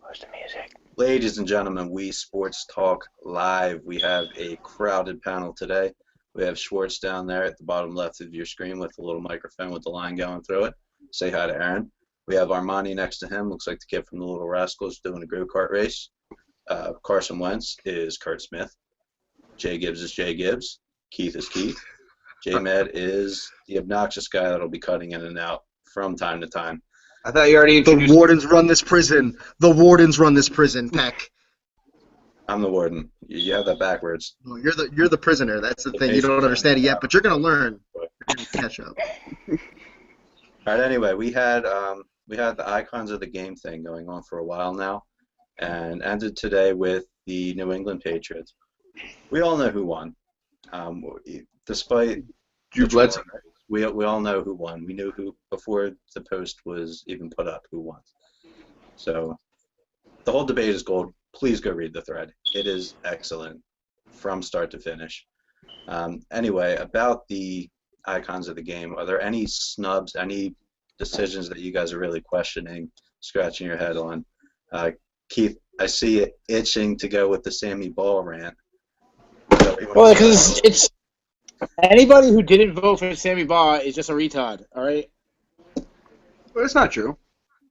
Where's the music? Ladies and gentlemen, we Sports Talk Live. We have a crowded panel today. We have Schwartz down there at the bottom left of your screen with a little microphone with the line going through it. Say hi to Aaron. We have Armani next to him. Looks like the kid from the Little Rascals doing a go-kart race. Carson Wentz is Kurt Smith. Jay Gibbs is Jay Gibbs. Keith is Keith. J-Med is the obnoxious guy that'll be cutting in and out from time to time. I thought you already introduced. The wardens run this prison. The wardens run this prison, Peck. I'm the warden. You have that backwards. Oh, you're the prisoner. That's the thing. You don't understand it yet, but you're gonna learn. You're gonna catch up. All right. Anyway, we had the icons of the game thing going on for a while now, and ended today with the New England Patriots. We all know who won, despite Drew Bledsoe. we all know who won. We knew who before the post was even put up who won. So the whole debate is gold. Please go read the thread. It is excellent from start to finish. Anyway, about the icons of the game, are there any snubs, any decisions that you guys are really questioning, scratching your head on? Keith, I see it itching to go with the Sammy Ball rant. Well, because it's anybody who didn't vote for Sammy Baugh is just a retard. All right. But it's not true.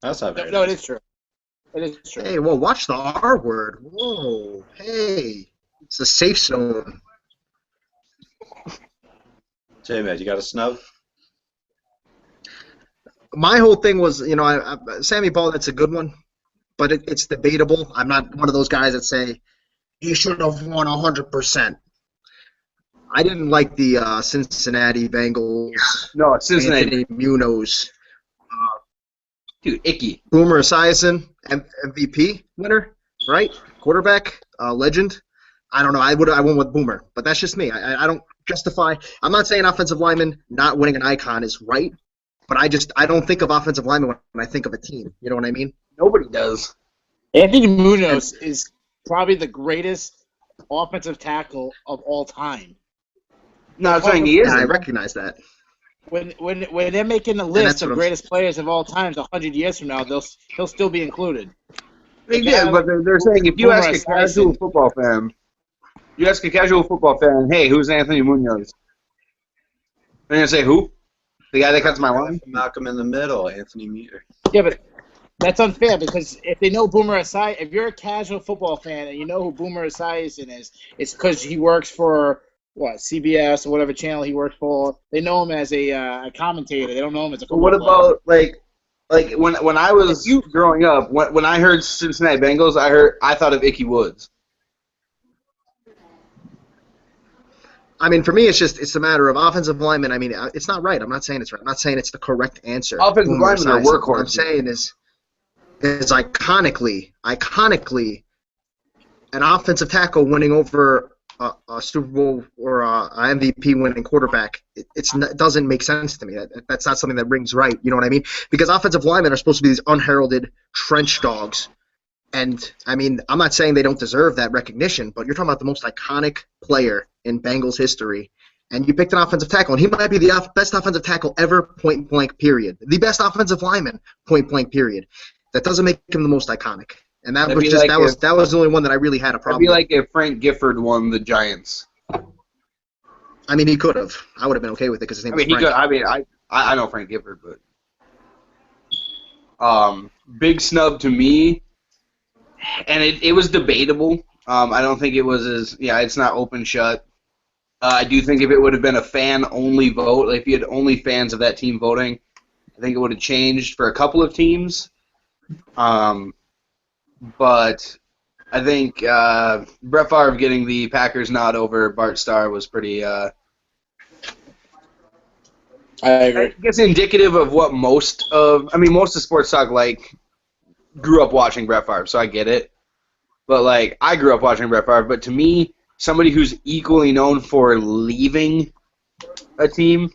That's not very No, it nice. is true. It is true. Hey, well, watch the R word. Whoa, hey, it's a safe zone. J-Man, you got a snub? My whole thing was, Sammy Ball, that's a good one, but it's debatable. I'm not one of those guys that say he should have won 100%. I didn't like the Cincinnati Bengals. No, it's Cincinnati. Anthony Munoz. Dude, icky. Boomer Esiason, MVP winner, right? Quarterback, legend. I don't know. I went with Boomer, but that's just me. I don't justify. I'm not saying offensive lineman not winning an icon is right, but I don't think of offensive lineman when I think of a team. You know what I mean? Nobody does. Anthony Munoz is probably the greatest offensive tackle of all time. No, I'm saying he is. I recognize that. When they're making a list of what I'm greatest players of all time, 100 years from now, he'll still be included. They did, but they're saying if you ask a casual football fan, hey, who's Anthony Munoz? They're gonna say who? The guy that cuts my line? Malcolm in the middle, Anthony Muir. Yeah, but that's unfair because if they know Boomer Esiason, if you're a casual football fan and you know who Boomer Esiason is, it's because he works for CBS or whatever channel he works for. They know him as a commentator. They don't know him as a football What player. about like when I was growing up, when I heard Cincinnati Bengals, I thought of Ickey Woods. I mean, for me, it's a matter of offensive lineman. I mean, it's not right. I'm not saying it's right. I'm not saying it's the correct answer. Offensive Boomer linemen are Esiason. workhorses. What I'm saying is iconically, an offensive tackle winning over a Super Bowl or a MVP winning quarterback, it doesn't make sense to me. That's not something that rings right. You know what I mean? Because offensive linemen are supposed to be these unheralded trench dogs. And, I mean, I'm not saying they don't deserve that recognition, but you're talking about the most iconic player in Bengals history. And you picked an offensive tackle, and he might be the best offensive tackle ever, point blank, period. The best offensive lineman, point blank, period. That doesn't make him the most iconic. And that was the only one that I really had a problem with. It'd be like if Frank Gifford won the Giants. I mean, he could have. I would have been okay with it because his name was Frank. I know Frank Gifford, but big snub to me, and it was debatable. I don't think it was it's not open shut. I do think if it would have been a fan-only vote, like if you had only fans of that team voting, I think it would have changed for a couple of teams. But I think Brett Favre getting the Packers nod over Bart Starr was pretty. I agree. I guess indicative of what most of Sports Talk grew up watching Brett Favre, so I get it. But I grew up watching Brett Favre, but to me, somebody who's equally known for leaving a team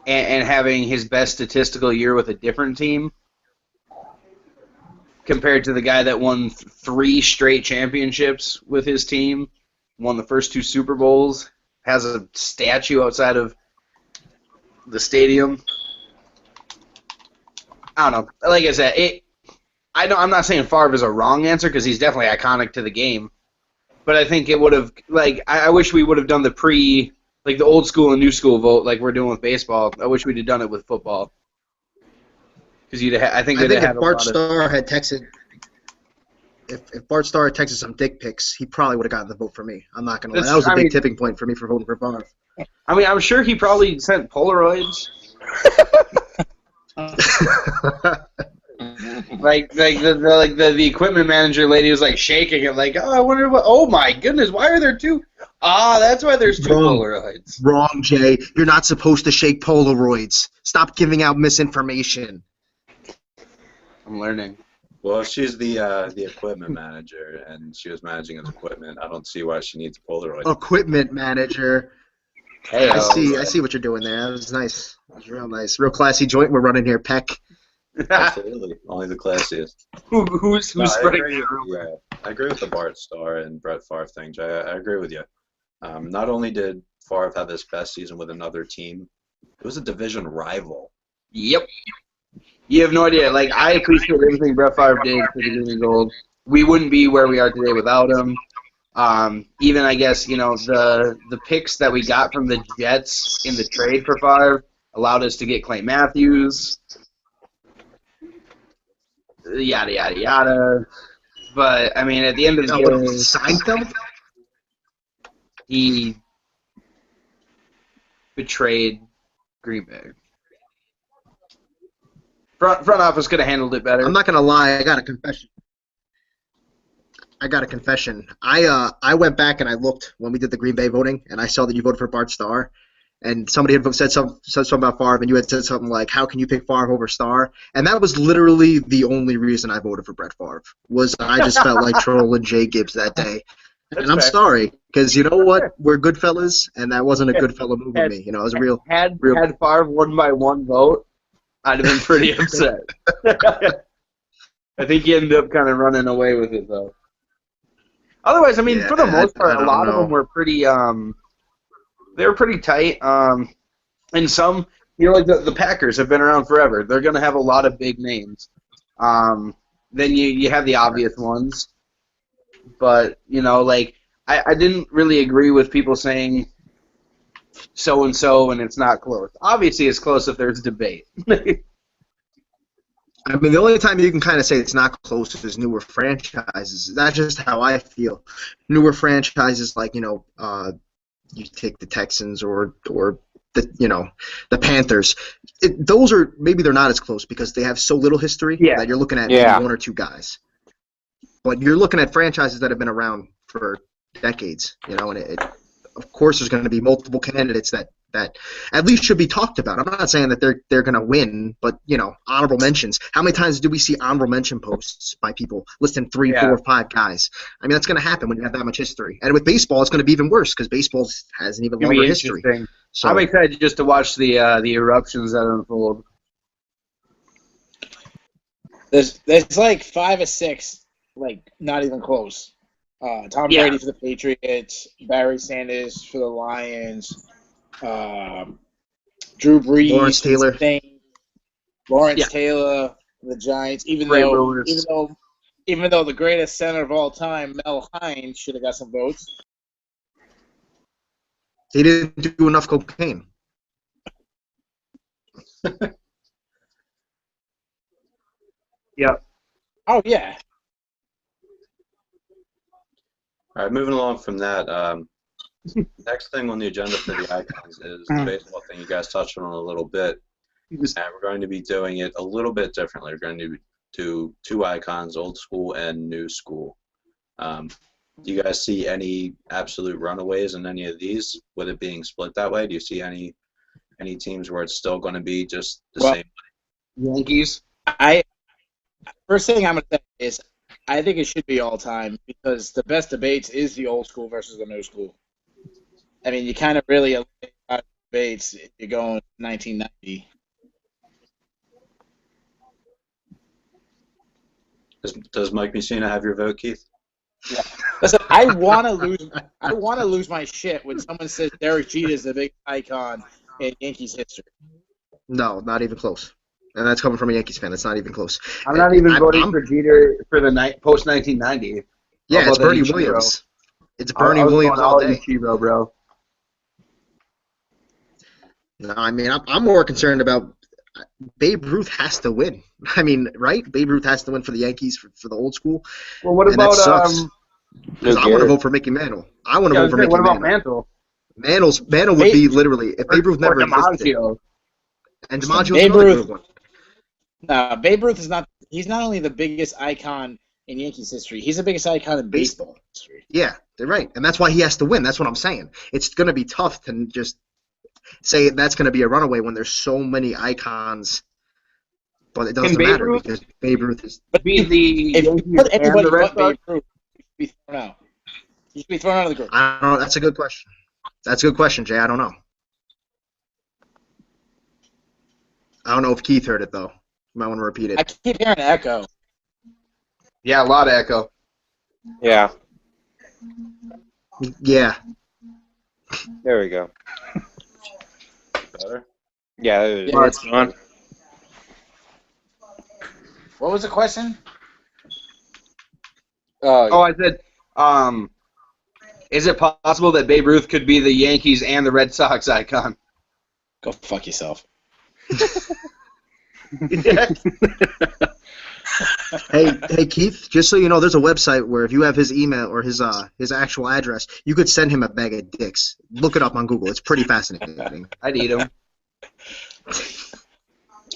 and having his best statistical year with a different team, compared to the guy that won 3 straight championships with his team, won the first 2 Super Bowls, has a statue outside of the stadium. I don't know. Like I said, I'm not saying Favre is a wrong answer because he's definitely iconic to the game. But I think it would have, like, I wish we would have done the old school and new school vote like we're doing with baseball. I wish we'd have done it with football. Because I think they'd have had if a Bart lot of... Starr had texted, if Bart Starr had texted some dick pics, he probably would have gotten the vote for me. I'm not gonna lie. That was a big tipping point for me for voting for Favre. I mean, I'm sure he probably sent Polaroids. like the equipment manager lady was like shaking it, like, oh, I wonder what. Oh my goodness, why are there two? Ah, that's why there's two Polaroids. Wrong, Jay. You're not supposed to shake Polaroids. Stop giving out misinformation. I'm learning. Well, if she's the equipment manager and she was managing his equipment, I don't see why she needs a Polaroid. Equipment manager. Hey, I see what you're doing there. That was nice. That was real nice. Real classy joint we're running here, Peck. Absolutely, only the classiest. Who's spreading the rumor? Yeah, I agree with the Bart Starr and Brett Favre thing, Jay. I agree with you. Not only did Favre have his best season with another team, it was a division rival. Yep. You have no idea. Like, I appreciate everything Brett Favre did for the green and gold. We wouldn't be where we are today without him. Even, I guess, the picks that we got from the Jets in the trade for Favre allowed us to get Clay Matthews, yada, yada, yada. But, I mean, at the end of the day, Seinfeld? He betrayed Green Bay. Front office could have handled it better. I'm not gonna lie. I got a confession. I went back and I looked when we did the Green Bay voting, and I saw that you voted for Bart Starr, and somebody had said something about Favre, and you had said something like, "How can you pick Favre over Starr?" And that was literally the only reason I voted for Brett Favre. Was I just felt like trolling Jay Gibbs that day. And I'm sorry, because you know what? We're good fellas, and that wasn't a good fella move of me. It was a real. Had Favre won by one vote, I'd have been pretty upset. I think he ended up kind of running away with it, though. Otherwise, I mean, for the most part, a lot of them were pretty. They were pretty tight. And some, like the Packers have been around forever. They're going to have a lot of big names. Then you have the obvious ones. But, like, I didn't really agree with people saying so-and-so and it's not close. Obviously, it's close if there's debate. I mean, the only time you can kind of say it's not close is newer franchises. That's just how I feel. Newer franchises like, you take the Texans or the Panthers. Those are, maybe they're not as close because they have so little history that you're looking at maybe one or two guys. But you're looking at franchises that have been around for decades, and of course there's going to be multiple candidates that at least should be talked about. I'm not saying that they're going to win, but honorable mentions. How many times do we see honorable mention posts by people listing 3, 4, 5 guys? I mean, that's going to happen when you have that much history. And with baseball, it's going to be even worse because baseball has an even longer history. So I'm excited just to watch the eruptions that unfold. There's like 5 or 6, like not even close. Tom Brady for the Patriots, Barry Sanders for the Lions, Drew Brees, Lawrence Taylor, Lawrence Taylor, the Giants. Even though the greatest center of all time, Mel Hines, should have got some votes. He didn't do enough cocaine. Yeah. Oh yeah. All right, moving along from that. Next thing on the agenda for the icons is the baseball thing you guys touched on a little bit, and we're going to be doing it a little bit differently. We're going to do 2 icons, old school and new school. Do you guys see any absolute runaways in any of these with it being split that way? Do you see any teams where it's still going to be just the same way? Yankees. First thing I'm going to say is I think it should be all time because the best debates is the old school versus the new school. I mean, you kind of really eliminate a lot of debates if you're going 1990. Does Mike Messina have your vote, Keith? Yeah. Listen, I want to lose my shit when someone says Derek Jeter is the big icon in Yankees history. No, not even close. And that's coming from a Yankees fan. That's not even close. I'm not even voting I'm- for Jeter for the post 1990. Yeah, it's about that Bernie Ichiro? Williams. It's I Bernie was Williams going all day. Ichiro, bro. No, I mean, I'm more concerned about Babe Ruth has to win. I mean, right? Babe Ruth has to win for the Yankees for the old school. Well, what And that about sucks. Because Lou I want to Gehrig. vote for Mickey Mantle. I want to yeah, I vote was for saying, Mickey what about Mantle. Mantle? Mantle would be literally if Babe Ruth Or never existed. DiMaggio? And DiMaggio's Babe another Ruth- good one. Babe Ruth is not. He's not only the biggest icon in Yankees history. He's the biggest icon in baseball history. Yeah, they're right, and that's why he has to win. That's what I'm saying. It's going to be tough to just say that's going to be a runaway when there's so many icons. But it doesn't Babe matter Ruth because Babe Ruth is. Be the If you Yankees put and anybody the Red but Babe Sox? Ruth, he should be thrown out. He should be thrown out of the group. I don't know. That's a good question. That's a good question, Jay. I don't know. I don't know if Keith heard it though. You might want to repeat I it. keep hearing an echo. Yeah, a lot of echo. Yeah, Yeah. there we go. Better? Yeah, Yeah, it's on. What was the question? Oh, I said, is it possible that Babe Ruth could be the Yankees and the Red Sox icon? Go fuck yourself. Hey, Keith. Just so you know, there's a website where if you have his email or his actual address, you could send him a bag of dicks. Look it up on Google. It's pretty fascinating. I'd eat him.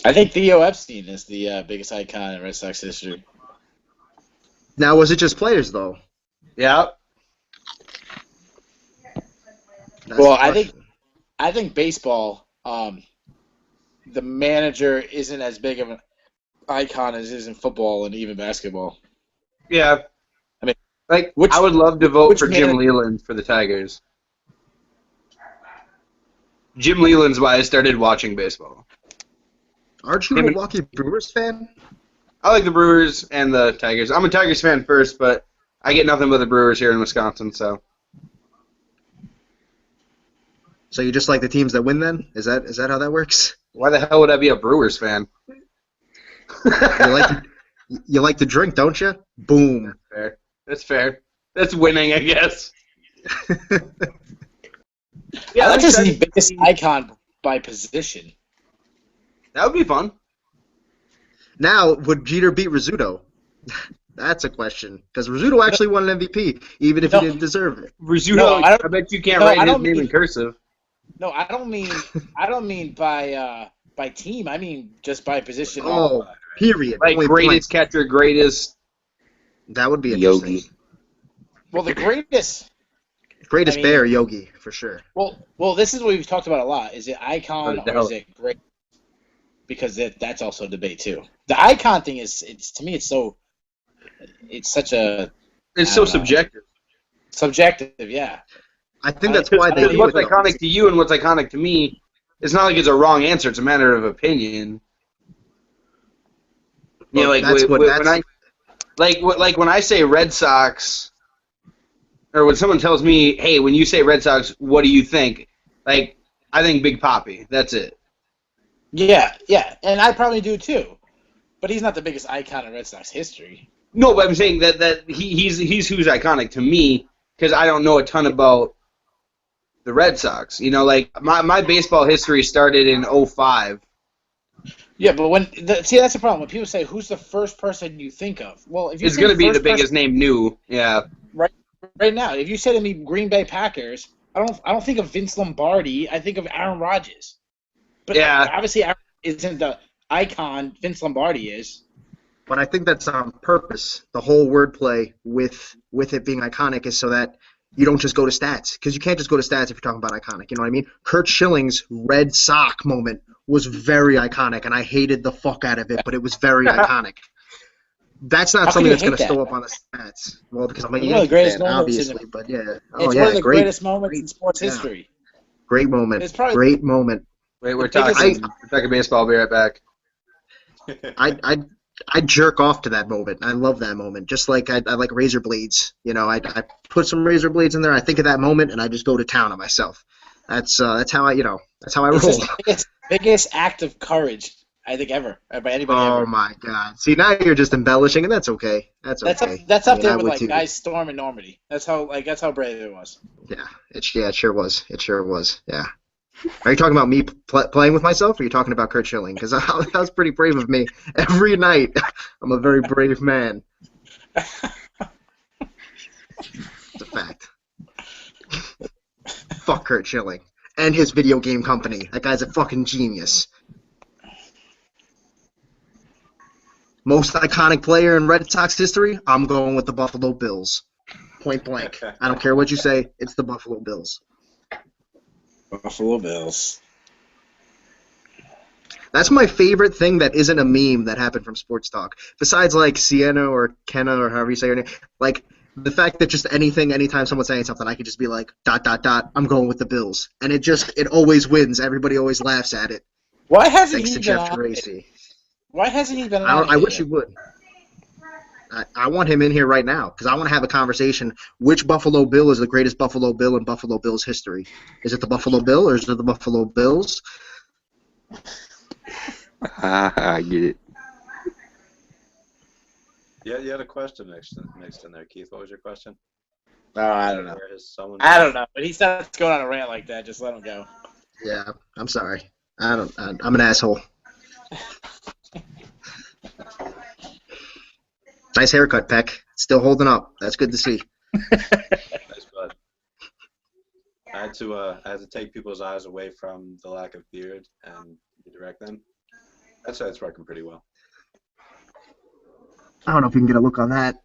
I think Theo Epstein is the biggest icon in Red Sox history. Now, was it just players though? Yeah. That's Well, the I think- question. I think baseball, the manager isn't as big of an icon as it is in football and even basketball. Yeah. I mean, like, which- I would love to vote which for Jim man- Leland for the Tigers. Jim Leland's why I started watching baseball. Aren't you a Milwaukee Brewers fan? I like the Brewers and the Tigers. I'm a Tigers fan first, but I get nothing but the Brewers here in Wisconsin, so. So you just like the teams that win then? Is that how that works? Why the hell would I be a Brewers fan? You like to drink, don't you? Boom. Fair. That's fair. That's winning, I guess. Yeah, I'd like to see that- biggest icon by position. That would be fun. Now, would Jeter beat Rizzuto? That's a question. Because Rizzuto actually won an MVP, even if No. he didn't deserve it. Rizzuto, No, I I, don't- bet you can't no, write I his don't name in mean- cursive. No, I don't mean by team. I mean just by position. Oh, period. Like, Point greatest blank. catcher, greatest. That would be interesting. Yogi. Well, the greatest. Greatest I mean- bear, Yogi, for sure. Well, this is what we've talked about a lot. Is it icon Without a or is doubt. it great? Because that's also a debate too. The icon thing is, to me, it's such a It's I so don't know. subjective. subjective. Yeah. I think that's why they Because do what's it. though. iconic to you and what's iconic to me, it's not like it's a wrong answer. It's a matter of opinion. You know, like That's what- when I when I say Red Sox, or when someone tells me, "Hey, when you say Red Sox, what do you think?" Like, I think Big Papi. That's it. Yeah, and I probably do too. But he's not the biggest icon in Red Sox history. No, but I'm saying that he's who's iconic to me because I don't know a ton about the Red Sox. You know, like my baseball history started in 2005. Yeah, but see, that's the problem. When people say, "Who's the first person you think of?" Well, if you It's say going to be the first biggest name new. Yeah. person right now, if you say to me Green Bay Packers, I don't think of Vince Lombardi. I think of Aaron Rodgers. But Yeah. obviously, Aaron isn't the icon Vince Lombardi is. But I think that's on purpose. The whole wordplay with it being iconic is so that you don't just go to stats. Because you can't just go to stats if you're talking about iconic. You know what I mean? Kurt Schilling's Red Sox moment was very iconic, and I hated the fuck out of it, but it was very iconic. That's not How something can that's you going to hate show up on the stats. Well, because I'm a It's one of the Yankee greatest fan, moments in obviously. But yeah. It's Oh, one yeah, of the great, greatest moments in sports yeah. history. great moment. It's probably- Great moment. Wait, we're The biggest- talking baseball. I'll be right back. I jerk off to that moment. I love that moment. Just like I like razor blades. You know, I put some razor blades in there. I think of that moment, and I just go to town on myself. That's how I roll. It's his biggest act of courage I think ever by anybody Oh ever. my God! See, now you're just embellishing, and that's okay. That's okay. That's I up mean, there I with would like too. Guy Storm and Normandy. That's how brave it was. Yeah, it sure was. It sure was. Yeah. Are you talking about me playing with myself, or are you talking about Kurt Schilling? Because that was pretty brave of me. Every night, I'm a very brave man. It's a fact. Fuck Kurt Schilling and his video game company. That guy's a fucking genius. Most iconic player in Red Sox history? I'm going with the Buffalo Bills. Point blank. I don't care what you say. It's the Buffalo Bills. Buffalo Bills. That's my favorite thing that isn't a meme that happened from Sports Talk. Besides like Sienna or Kenna or however you say her name, like the fact that just anytime someone's saying something, I could just be like, ... I'm going with the Bills. And it always wins. Everybody always laughs at it. Why hasn't Thanks he to been Jeff on? Geraci. Why hasn't he been on? I wish he would. I want him in here right now because I want to have a conversation. Which Buffalo Bill is the greatest Buffalo Bill in Buffalo Bills history? Is it the Buffalo Bill or is it the Buffalo Bills? I get it. Yeah, you had a question mixed in there, Keith. What was your question? Oh, I don't know. Where has someone I don't know. But he starts going on a rant like that. Just let him go. Yeah, I'm sorry. I'm an asshole. Nice haircut, Peck. Still holding up. That's good to see. Nice bud. I had to take people's eyes away from the lack of beard and redirect them. That's why it's working pretty well. I don't know if you can get a look on that.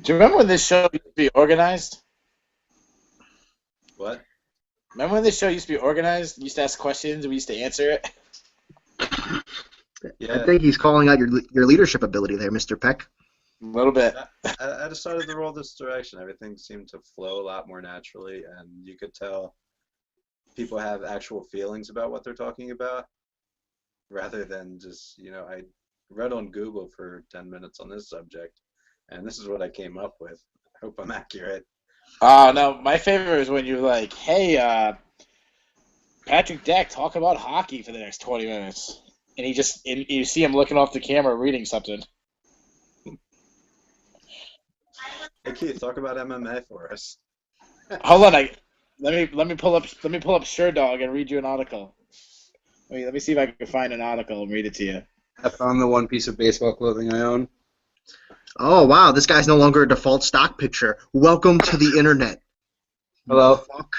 Do you remember when this show used to be organized? What? Remember when this show used to be organized? You used to ask questions and we used to answer it? Yeah. I think he's calling out your leadership ability there, Mr. Peck. A little bit. I decided to roll this direction. Everything seemed to flow a lot more naturally, and you could tell people have actual feelings about what they're talking about, rather than just, I read on Google for 10 minutes on this subject, and this is what I came up with. I hope I'm accurate. Oh, no. My favorite is when you're like, hey, Patrick Deck, talk about hockey for the next 20 minutes. And you see him looking off the camera reading something. Hey Keith, talk about MMA for us. Hold on, let me pull up Sure Dog and read you an article. Let me see if I can find an article and read it to you. I found the one piece of baseball clothing I own. Oh, wow. This guy's no longer a default stock picture. Welcome to the internet. Hello? Fuck.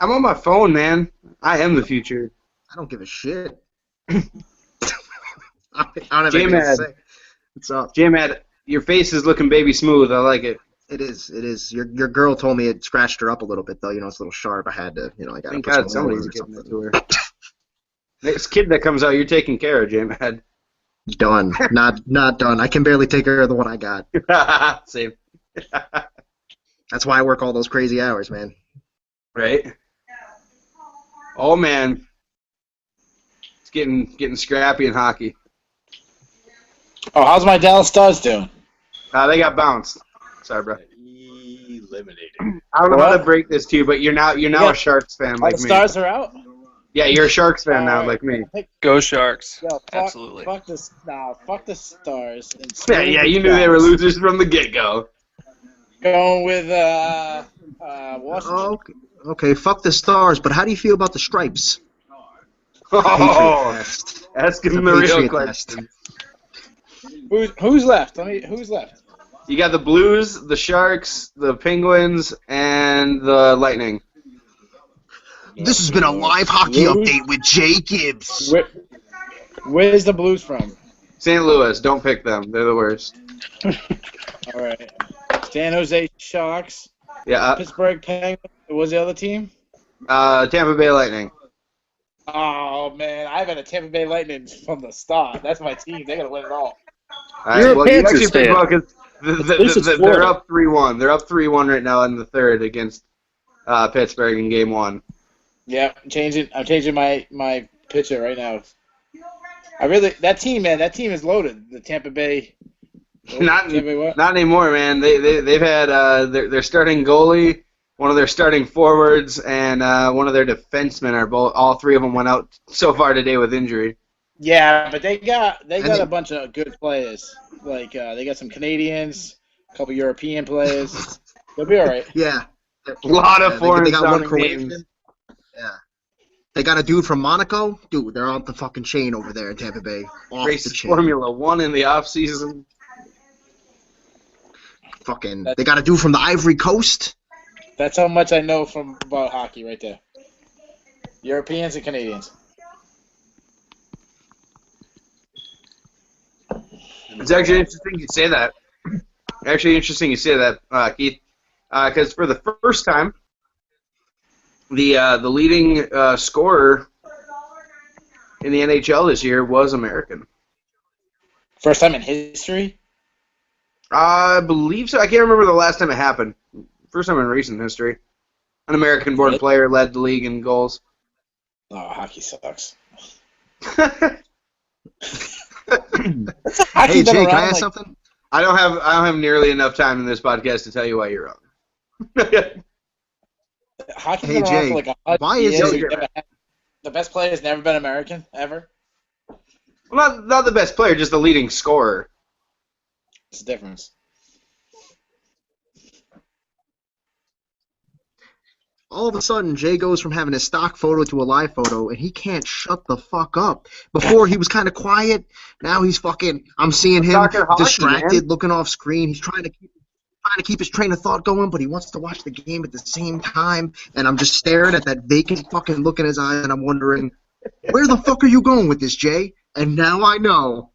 I'm on my phone, man. I am the future. I don't give a shit. I don't have anything to J-Mad. say. What's up? J-Mad, your face is looking baby smooth. I like it. It is. Your girl told me it scratched her up a little bit, though. It's a little sharp. I had to, I got to Thank put some God somebody's oil or getting it something. to her. Next kid that comes out, you're taking care of, J-Mad. Done. Not done. I can barely take care of the one I got. Same. That's why I work all those crazy hours, man. Right? Oh, man. It's getting scrappy in hockey. Oh, how's my Dallas Stars doing? They got bounced. Sorry, bro. Eliminated. I don't know how What? to break this to you, but you're now Yeah. a Sharks fan All like the me. Stars are out? Yeah, you're a Sharks fan now All right. like me. Go Sharks. Yo, Absolutely. Fuck the Stars. And Yeah, you knew they were losers from the get-go. Going with Washington. Oh, okay. Fuck the Stars, but how do you feel about the Stripes? Oh, Patriot test. ask It's a him the real Patriot question. Who's left? Who's left? You got the Blues, the Sharks, the Penguins, and the Lightning. This has been a live hockey Blues? update with Jay Gibbs. Where's the Blues from? St. Louis, don't pick them. They're the worst. All right. San Jose Sharks. Yeah, Pittsburgh Penguins. What was the other team? Tampa Bay Lightning. Oh, man. I've been a Tampa Bay Lightning from the start. That's my team. They're going to win it all. All You're a you Panthers actually picked fan. well 'cause least it's they're Florida. up 3-1. They're up 3-1 right now in the third against Pittsburgh in Game 1. Yeah, I'm changing my pitcher right now. That team is loaded. The Tampa Bay. Not Tampa Bay what? anymore, man. They've had their starting goalie one of their starting forwards, and one of their defensemen are both. All three of them went out so far today with injury. Yeah, but they got And a bunch of good players. Like they got some Canadians, a couple European players. They'll be all right. Yeah. A lot of foreign they got one sounding Croatian. names. Yeah. They got a dude from Monaco. Dude, they're on the fucking chain over there in Tampa Bay. Off the Races chain. Formula One in the off season. Fucking. They got a dude from the Ivory Coast. That's how much I know about hockey right there. Europeans and Canadians. It's actually interesting you say that. Keith. Because for the first time, the leading scorer in the NHL this year was American. First time in history? I believe so. I can't remember the last time it happened. First time in recent history. An American-born player led the league in goals. Oh, hockey sucks. Hey, Jay, can I ask something? I don't have nearly enough time in this podcast to tell you why you're wrong. Hockey's Hey, been around Jay, for like 100 why is years. it- The best player has never been American, ever? Well, not the best player, just the leading scorer. What's the difference? All of a sudden, Jay goes from having a stock photo to a live photo, and he can't shut the fuck up. Before, he was kind of quiet. Now he's fucking... I'm seeing him Talking hockey, distracted, man. looking off screen. He's trying to keep his train of thought going, but he wants to watch the game at the same time. And I'm just staring at that vacant fucking look in his eye, and I'm wondering, where the fuck are you going with this, Jay? And now I know.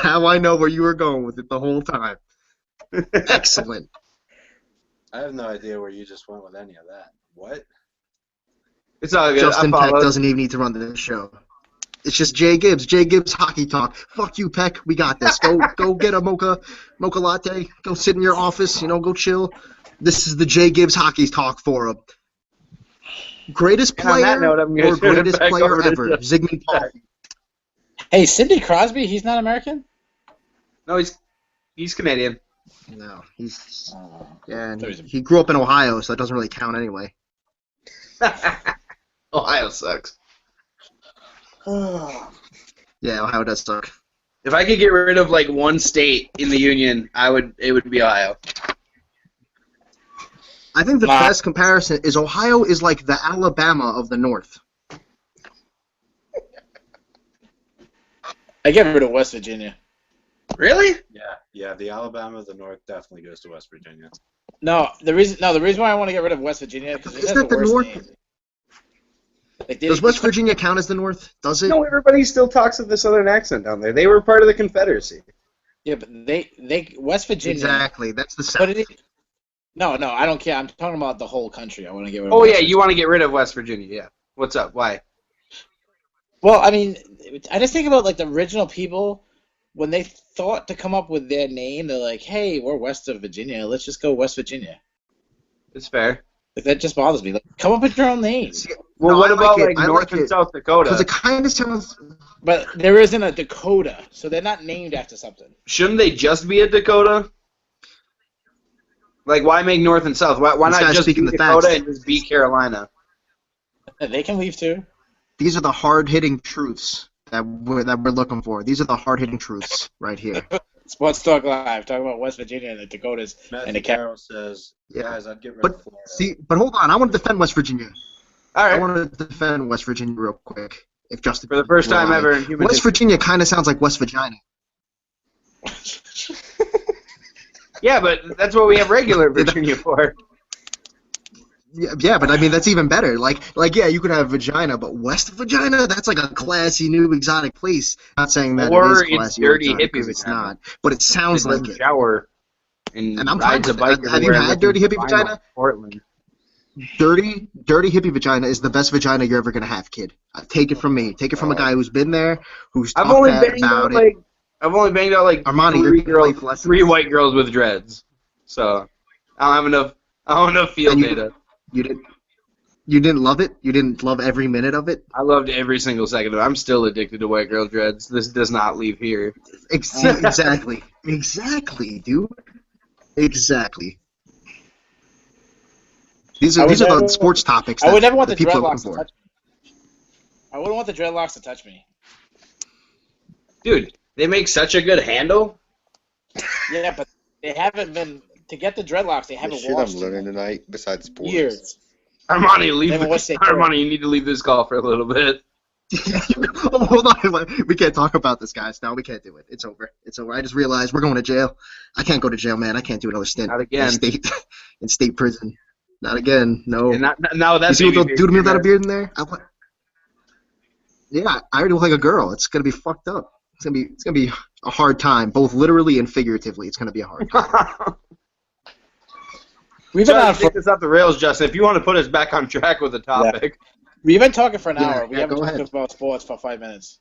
Now I know where you were going with it the whole time. Excellent. I have no idea where you just went with any of that. What? It's all good. Justin I Peck followed. doesn't even need to run the show. It's just Jay Gibbs. Jay Gibbs hockey talk. Fuck you, Peck. We got this. Go get a mocha latte. Go sit in your office. Go chill. This is the Jay Gibbs hockey talk forum. Greatest And on that player note, I'm gonna or turn it greatest back player over to ever? Zygmunt Paul. Hey, Sidney Crosby, he's not American? No, he's Canadian. No, he's Oh. yeah. And he grew up in Ohio, so that doesn't really count anyway. Ohio sucks. Yeah, Ohio does suck. If I could get rid of like one state in the union, it would be Ohio. I think the best comparison is Ohio is like the Alabama of the North. I get rid of West Virginia. Really? Yeah. The Alabama of the North definitely goes to West Virginia. No, the reason why I want to get rid of West Virginia because it has Isn't the that the worst North? name. Like, Does West Virginia count as the North? Does it? No, everybody still talks with the Southern accent down there. They were part of the Confederacy. Yeah, but they West Virginia. Exactly. That's the But South. no, I don't care. I'm talking about the whole country. I want to get rid of. Oh West yeah, Virginia. you want to get rid of West Virginia? Yeah. What's up? Why? Well, I mean, I just think about like the original people when they thought to come up with their name. They're like, "Hey, we're west of Virginia. Let's just go West Virginia." It's fair. Like, that just bothers me. Like, come up with your own name. Well, No, what I about like it. I North like and it. South Dakota? Because it kind of sounds. But there isn't a Dakota, so they're not named after something. Shouldn't they just be a Dakota? Like, why make North and South? Why This not guy's just be speaking the Dakota facts. and just be Carolina? They can leave too. These are the hard-hitting truths that we're looking for. These are the hard-hitting truths right here. Sports Talk Live, talking about West Virginia and the Dakotas and Matthew the Carroll says, Yeah. guys, I'd get rid But of Florida. see, but hold on. I want to defend West Virginia. All I right. want to defend West Virginia real quick. If Justin For the first will time allow me. ever in human West history. Virginia kind of sounds like West Vagina. Yeah, but that's what we have regular Virginia for. Yeah, but I mean that's even better. Like yeah, you could have vagina, but West Vagina, that's like a classy new exotic place. Not saying that Or it is it's classy or dirty exotic, hippie 'cause it's vagina. not, but it sounds It like doesn't it. shower and And I'm fine rides a with bike it. Have you everywhere had with dirty his hippie vinyl vagina? in Portland. Dirty hippie vagina is the best vagina you're ever gonna have, kid. Take it from me. Take it from a guy who's been there, who's I've talked only bad banged about out it. like Armani, you're three giving life girls, lessons. 3 white girls with dreads. So I don't have enough field And data. You didn't love it? You didn't love every minute of it? I loved every single second of it. I'm still addicted to white girl dreads. This does not leave here. Exactly. Exactly, dude. Exactly. These I are would the never- sports topics I that, would never want that the people are looking dreadlocks to for. touch me. I wouldn't want the dreadlocks to touch me. Dude, they make such a good handle. Yeah, but they haven't been to get the dreadlocks. They The haven't shit I'm washed learning in tonight, besides sports. years. Armani, leave They haven't washed their hair. Armani, you need to leave this call for a little bit. Oh, hold on. We can't talk about this, guys. No, we can't do it. It's over. It's over. I just realized we're going to jail. I can't go to jail, man. I can't do another stint Not again. in state prison. Not again. No. And now You that's see what they'll do to me without a beard in there? Yeah, I already look like a girl. It's gonna be fucked up. It's gonna be a hard time, both literally and figuratively. It's gonna be a hard time. We've been Trying on to take this off the rails, Justin. If you want to put us back on track with the topic. We've been talking for an Yeah, hour. We yeah, haven't go talked ahead. about sports for 5 minutes.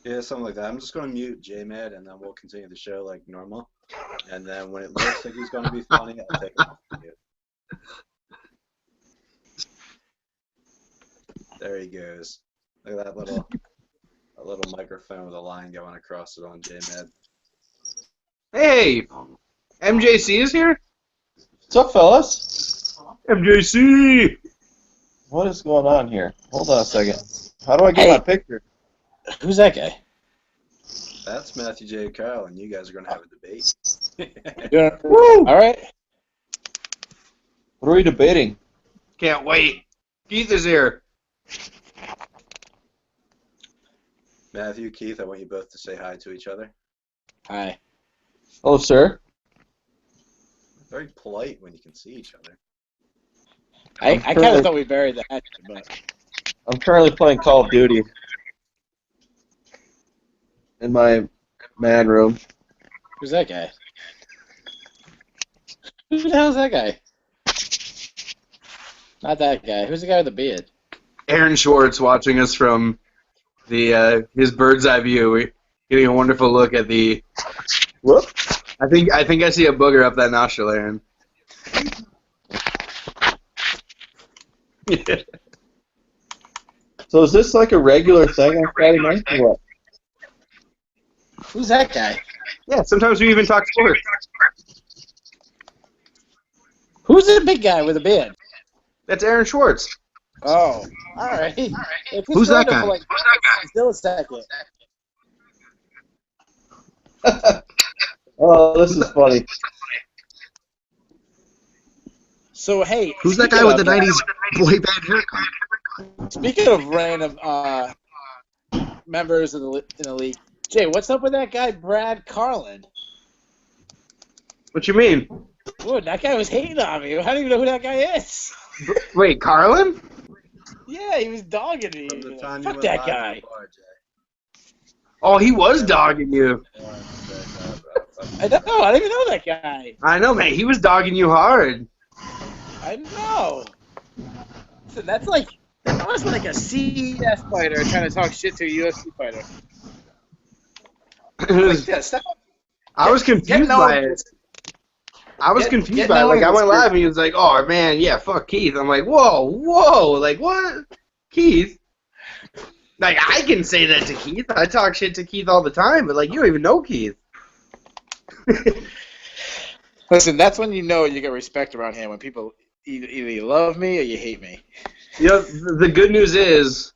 Yeah, something like that. I'm just going to mute J-Mad, and then we'll continue the show like normal. And then when it looks like he's going to be funny, I'll take him off the mute. There he goes. Look at that little microphone with a line going across it on J-Mad. Hey, MJC is here? What's up, fellas? MJC! What is going on here? Hold on a second. How do I get Hey. my picture? Who's that guy? That's Matthew J. Kyle, and you guys are going to have a debate. Yeah. Woo! All right. What are we debating? Can't wait. Keith is here. Matthew, Keith, I want you both to say hi to each other. Hi. Hello, sir. Very polite when you can see each other. I kind of thought we buried the hatchet, but I'm currently playing Call of Duty in my man room. who's that guy? Who the hell's that guy? Not that guy. Who's the guy with the beard? Aaron Schwartz watching us from the his bird's eye view. We're getting a wonderful look at the. Whoop. I think I see a booger up that nostril, Aaron. So is this like a regular thing on Friday night or what? Who's that guy? Yeah, sometimes we even talk sports. Who's the big guy with the beard? That's Aaron Schwartz. Oh, all right. Who's that guy? Still a second. Oh, this is funny. So hey, Who's that guy speaking with the of, '90s boy band haircut? Speaking of random members in the league, Jay, what's up with that guy Brad Carlin? What you mean? Dude, that guy was hating on me. I don't even know who that guy is. Wait, Carlin? Yeah, he was dogging me. From the time you Fuck went that live guy. at the bar, Jay. Oh, he was dogging you. I don't know. I don't even know that guy. I know, man. He was dogging you hard. I know. Listen, that's like a CES fighter trying to talk shit to a UFC fighter. Like this. I was confused by it. I was confused by it. Like, I went live and he was like, oh, man, yeah, fuck Keith. I'm like, whoa. Like, what? Keith? Like, I can say that to Keith. I talk shit to Keith all the time, but, like, you don't even know Keith. Listen, that's when you know you get respect around here, when people either you love me or you hate me. You know, the good news is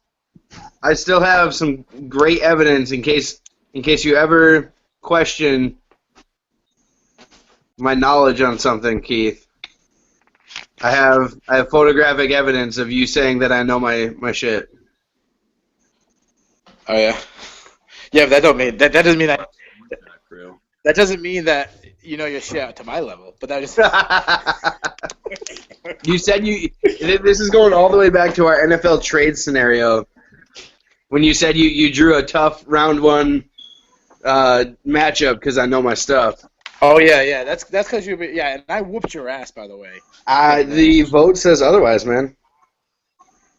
I still have some great evidence in case you ever question my knowledge on something, Keith. I have photographic evidence of you saying that I know my shit. Oh yeah, yeah. But that doesn't mean that Crew. that doesn't mean that you know your shit to my level. But that just You said this is going all the way back to our NFL trade scenario when you said you drew a tough round one matchup because I know my stuff. Oh yeah. That's because and I whooped your ass, by the way. The vote says otherwise, man.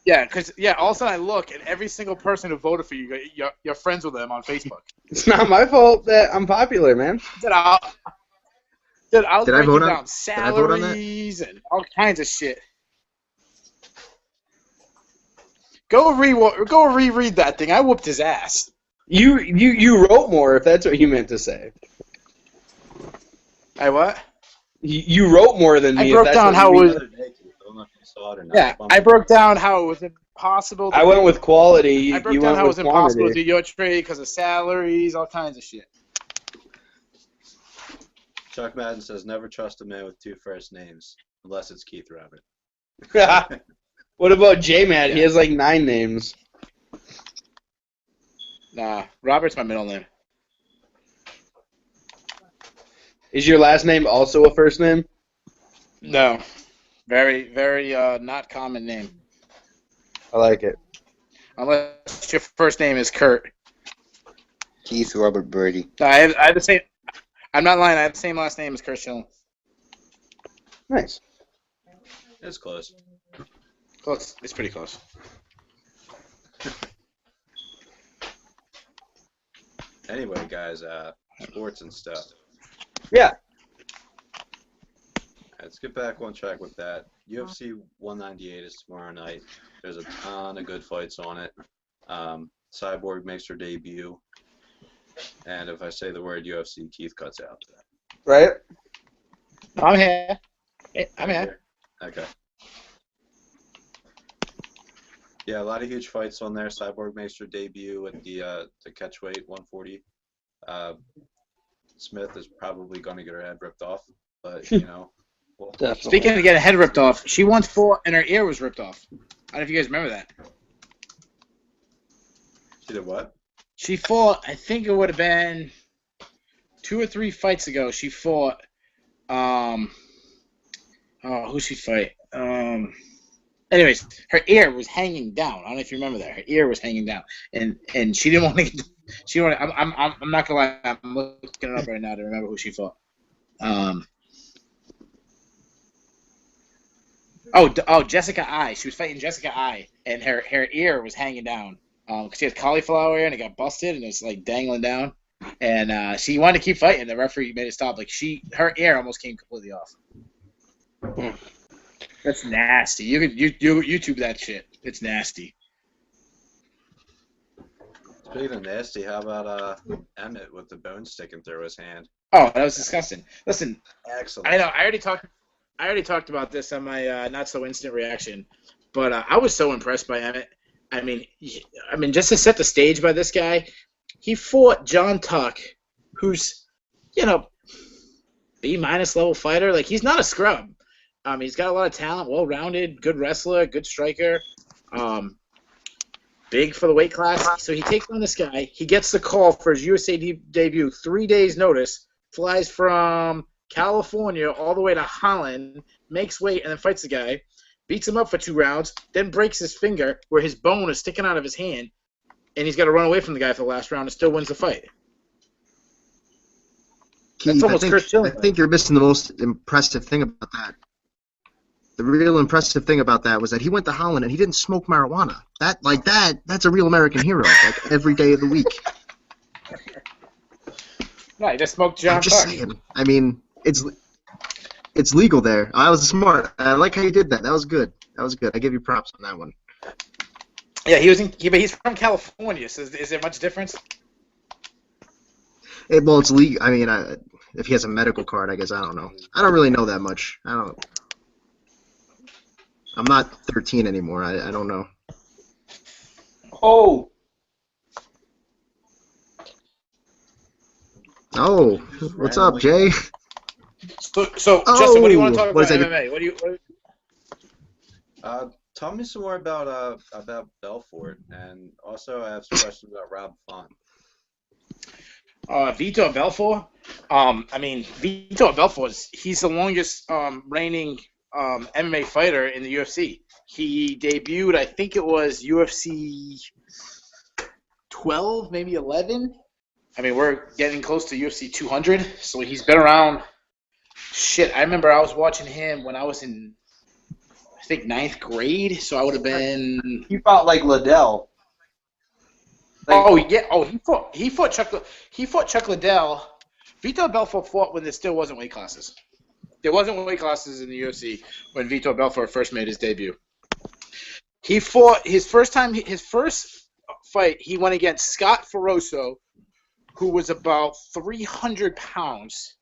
Yeah, because all of a sudden I look and every single person who voted for you, you're friends with them on Facebook. It's not my fault that I'm popular, man. I'll Did I break vote you on- down did I vote on that? salaries and all kinds of shit. Go reread that thing. I whooped his ass. You wrote more, if that's what you meant to say. I what? You wrote more than me. I if broke that's down what how you it mean. was. saw it or not? Yeah, I broke down how it was impossible. I went with quality. I broke You down went how it with was impossible to quantity. do your trade because of salaries, all kinds of shit. Chuck Madden says, never trust a man with two first names, unless it's Keith Robert. What about J-Mad? He Yeah. has like 9 names. Nah, Robert's my middle name. Is your last name also a first name? No. Very, very not common name. I like it. Unless your first name is Kurt. Keith Robert Birdie. No, I have the same. I'm not lying. I have the same last name as Kurt Schilling. Nice. It's close. Close. It's pretty close. Anyway, guys, sports and stuff. Yeah. Let's get back on track with that. UFC 198 is tomorrow night. There's a ton of good fights on it. Cyborg makes her debut. And if I say the word UFC, Keith cuts out. Right? I'm here. I'm here. Okay. Yeah, a lot of huge fights on there. Cyborg makes her debut at the catchweight 140. Smith is probably going to get her head ripped off, but you know. Well, Speaking of getting her head ripped off, she once fought and her ear was ripped off. I don't know if you guys remember that. she did what? She fought. I think it would have been 2 or 3 fights ago. She fought. Who'd she fight? Anyways, her ear was hanging down. I don't know if you remember that. Her ear was hanging down, and she didn't want to get. She didn't want. I'm not gonna lie. I'm looking it up right now to remember who she fought. Jessica I. She was fighting Jessica I, and her ear was hanging down. Because she had cauliflower ear and it got busted and it was like dangling down. And she wanted to keep fighting. The referee made it stop. Like her ear almost came completely off. That's nasty. You could YouTube that shit. It's nasty. Speaking of nasty, how about Emmett with the bone sticking through his hand? Oh, that was disgusting. Listen, Excellent. I know. I already talked about this on my not so instant reaction, but I was so impressed by Emmett. I mean, just to set the stage by this guy, he fought John Tuck, who's, B- level fighter. Like, he's not a scrub. He's got a lot of talent, well-rounded, good wrestler, good striker, big for the weight class. So he takes on this guy. He gets the call for his USA debut, 3 days notice, flies from California all the way to Holland, makes weight, and then fights the guy. Beats him up for 2 rounds, then breaks his finger where his bone is sticking out of his hand, and he's got to run away from the guy for the last round and still wins the fight. Keith, I think you're missing the most impressive thing about that. The real impressive thing about that was that he went to Holland and he didn't smoke marijuana. That's a real American hero, like every day of the week. No, he just smoked John I'm just Tuck. saying. I mean, it's legal there. I was smart. I like how you did that. That was good. I give you props on that one. Yeah, but he's from California, so is there much difference? Well, it's legal. I mean, if he has a medical card, I guess. I don't know. I don't really know that much. I'm not 13 anymore. I don't know. Oh. Oh, what's up, Jay? So Justin, what do you want to talk about MMA? Tell me some more about Belfort, and also I have some questions about Rob Font. Vitor Belfort. Vitor Belfort he's the longest reigning MMA fighter in the UFC. He debuted, I think it was UFC 12, maybe 11. I mean, we're getting close to UFC 200, so he's been around. Shit, I remember I was watching him when I was in, I think, 9th grade, so I would have been... He fought like Liddell. He fought Chuck Liddell. Vitor Belfort fought when there still wasn't weight classes. There wasn't weight classes in the UFC when Vitor Belfort first made his debut. He fought his first fight. He went against Scott Feroso, who was about 300 pounds,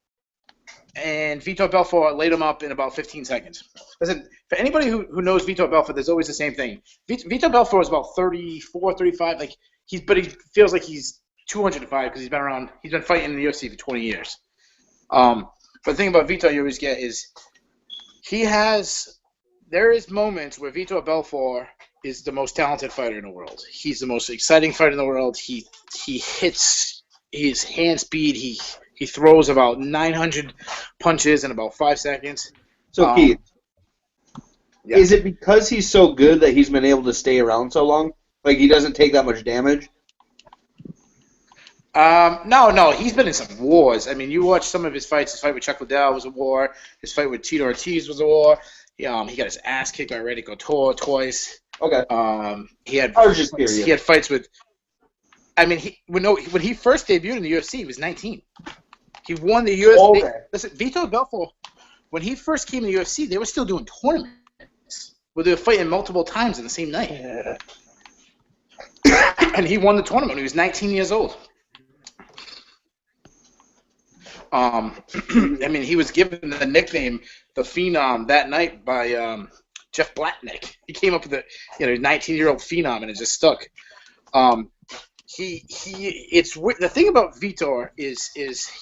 and Vitor Belfort laid him up in about 15 seconds. Listen, for anybody who knows Vitor Belfort, there's always the same thing. Vitor Belfort is about 34, 35. Like but he feels like he's 205 because he's been fighting in the UFC for 20 years. But the thing about Vitor you always get is there is moments where Vitor Belfort is the most talented fighter in the world. He's the most exciting fighter in the world. He hits his hand speed. He throws about 900 punches in about 5 seconds. So, Keith, yeah. is it because he's so good that he's been able to stay around so long? Like, he doesn't take that much damage? No, he's been in some wars. I mean, you watch some of his fights. His fight with Chuck Liddell was a war. His fight with Tito Ortiz was a war. He got his ass kicked by Randy Couture twice. Okay. He had fights with. I mean, when he first debuted in the UFC, he was 19. He won the UFC. Okay. Listen, Vitor Belfort, when he first came to the UFC, they were still doing tournaments where they were fighting multiple times in the same night. Yeah. And he won the tournament when he was 19 years old. I mean, he was given the nickname the Phenom that night by Jeff Blatnick. He came up with the 19-year-old Phenom, and it just stuck. The thing about Vitor is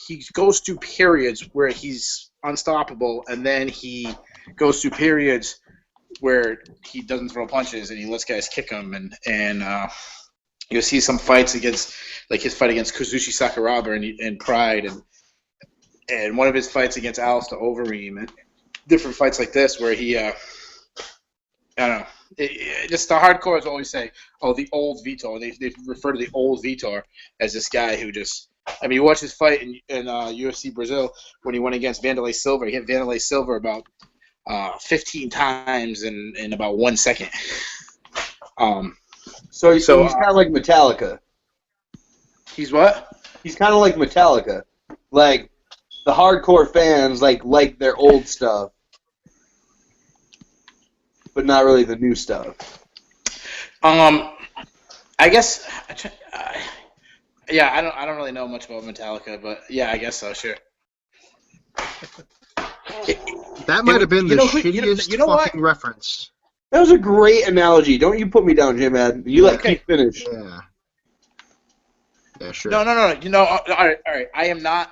he goes through periods where he's unstoppable, and then he goes through periods where he doesn't throw punches and he lets guys kick him, and you'll see some fights against, like his fight against Kazushi Sakuraba in Pride, and one of his fights against Alistair Overeem, and different fights like this where he, I don't know, just the hardcores always say, oh, the old Vitor. They refer to the old Vitor as this guy who just, I mean, you watch his fight in UFC Brazil when he went against Vanderlei Silva. He hit Vanderlei Silva about 15 times in about 1 second. So he's kind of like Metallica. He's what? He's kind of like Metallica. Like, the hardcore fans like their old stuff, but not really the new stuff. I guess, yeah, I don't really know much about Metallica, but yeah, I guess so, sure. That might have been the shittiest fucking reference. That was a great analogy. Don't you put me down, Jim Ad. You let Keith finish. Yeah. Yeah, sure. No. All right. I am not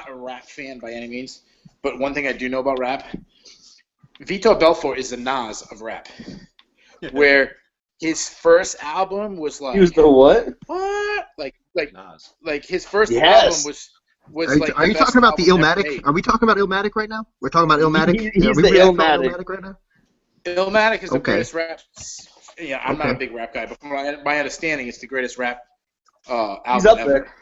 a rap fan by any means, but one thing I do know about rap, Vitor Belfort is the Nas of rap, where his first album was like. He was the what? What? Like Nas. Like his first Yes. album was Are you talking about the Illmatic? Are we talking about Illmatic right now? We're talking about Illmatic. He's the Illmatic right now. Illmatic is the Okay. greatest rap. Yeah, I'm not a big rap guy, but from my understanding, it's the greatest rap album He's up ever. there.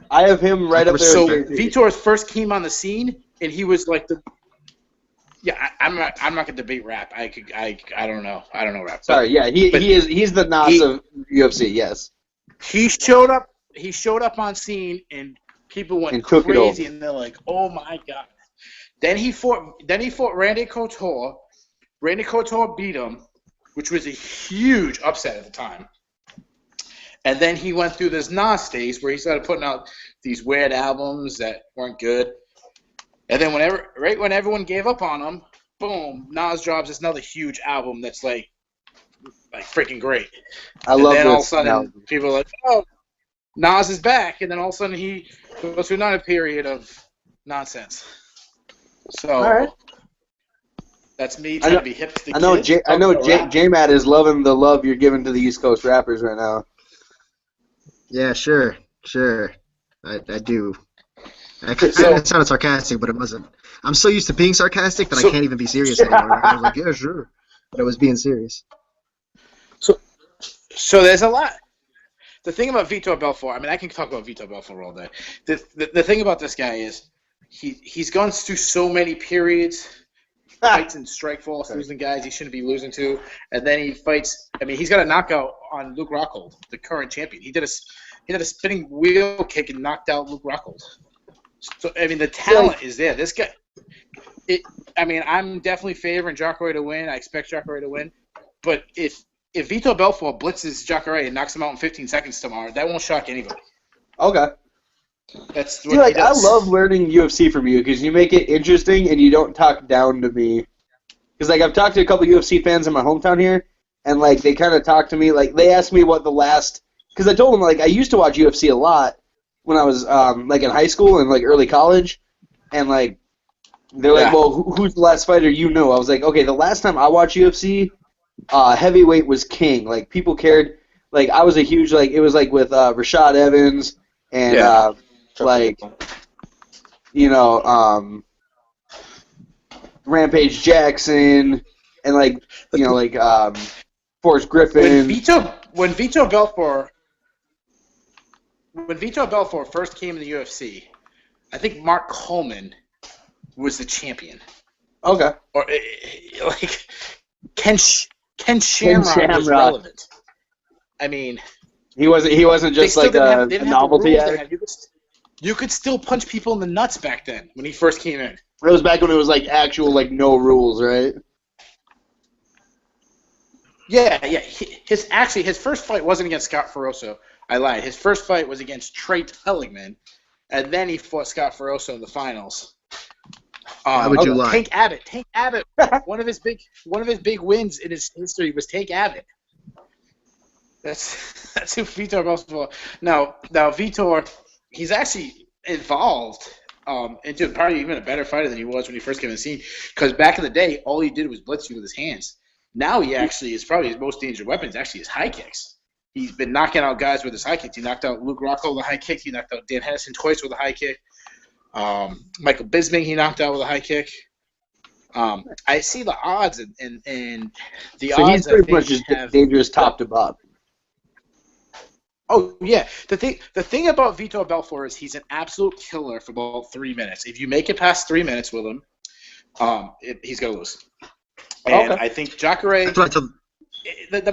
I have him right up there. So with JT. Vitor first came on the scene, and he was like the. Yeah, I'm not gonna debate rap. I don't know. I don't know rap. Sorry, yeah, he's the Nas of UFC. Yes. He showed up. He showed up on scene, and people went crazy, and they're like, "Oh my god!" Then he fought Randy Couture. Randy Couture beat him, which was a huge upset at the time. And then he went through this Nas stage where he started putting out these weird albums that weren't good. And then when everyone gave up on him, boom, Nas drops this another huge album that's like freaking great. I love this. And then all of a sudden, people are like, oh, Nas is back. And then all of a sudden he goes through another period of nonsense. So all right. That's me trying to be hip to the kids. I know J-Matt is loving the love you're giving to the East Coast rappers right now. Yeah, sure. I do. It sounded sarcastic, but it wasn't. I'm so used to being sarcastic that I can't even be serious anymore. I was like, yeah, sure. But I was being serious. So there's a lot. The thing about Vitor Belfort, I mean, I can talk about Vitor Belfort all day. The thing about this guy is he's gone through so many periods, fights in Strikeforce, losing guys he shouldn't be losing to, and then he fights. I mean, he's got a knockout on Luke Rockhold, the current champion. He did a spinning wheel kick and knocked out Luke Rockhold. So I mean, the talent is there. This guy. I'm definitely favoring Jacare to win. I expect Jacare to win, but if Vitor Belfort blitzes Jacare and knocks him out in 15 seconds tomorrow, that won't shock anybody. Okay. That's See, what like, he I does. love learning UFC from you because you make it interesting and you don't talk down to me. Because, like, I've talked to a couple UFC fans in my hometown here, and, like, they kind of talk to me, like, they asked me what the last, because I told them, like, I used to watch UFC a lot when I was, like, in high school and, like, early college, and, like, they're like, Yeah. well, who's the last fighter you know? I was like, okay, the last time I watched UFC, heavyweight was king. Like, people cared. Like, I was a huge, like, it was, like, with Rashad Evans and, Yeah. like, you know, Rampage Jackson, and like Forrest When Griffin. Vitor Belfort first came in the UFC, I think Mark Coleman was the champion. Okay. Or like Ken Shamrock was Shamrock. relevant. I mean, He wasn't just like they a didn't have the novelty rules they act. had. You could still punch people in the nuts back then when he first came in. It was back when it was like actual like no rules, right? Yeah. His first fight wasn't against Scott Ferroso. I lied. His first fight was against Trey Telligman, and then he fought Scott Ferroso in the finals. Why would you lie? Tank Abbott. one of his big wins in his history was Tank Abbott. That's who Vitor Belfort. Now Vitor, he's actually involved into probably even a better fighter than he was when he first came in the scene. Because back in the day, all he did was blitz you with his hands. Now he actually is probably his most dangerous weapon is actually his high kicks. He's been knocking out guys with his high kicks. He knocked out Luke Rocco with a high kick. He knocked out Dan Henderson twice with a high kick. Michael Bisping he knocked out with a high kick. I see the odds and the So odds. he's pretty much just dangerous top to bottom. Oh yeah, the thing about Vitor Belfort is he's an absolute killer for about 3 minutes. If you make it past 3 minutes with him, he's gonna lose. And Okay. I think Jacare, That's what I told- the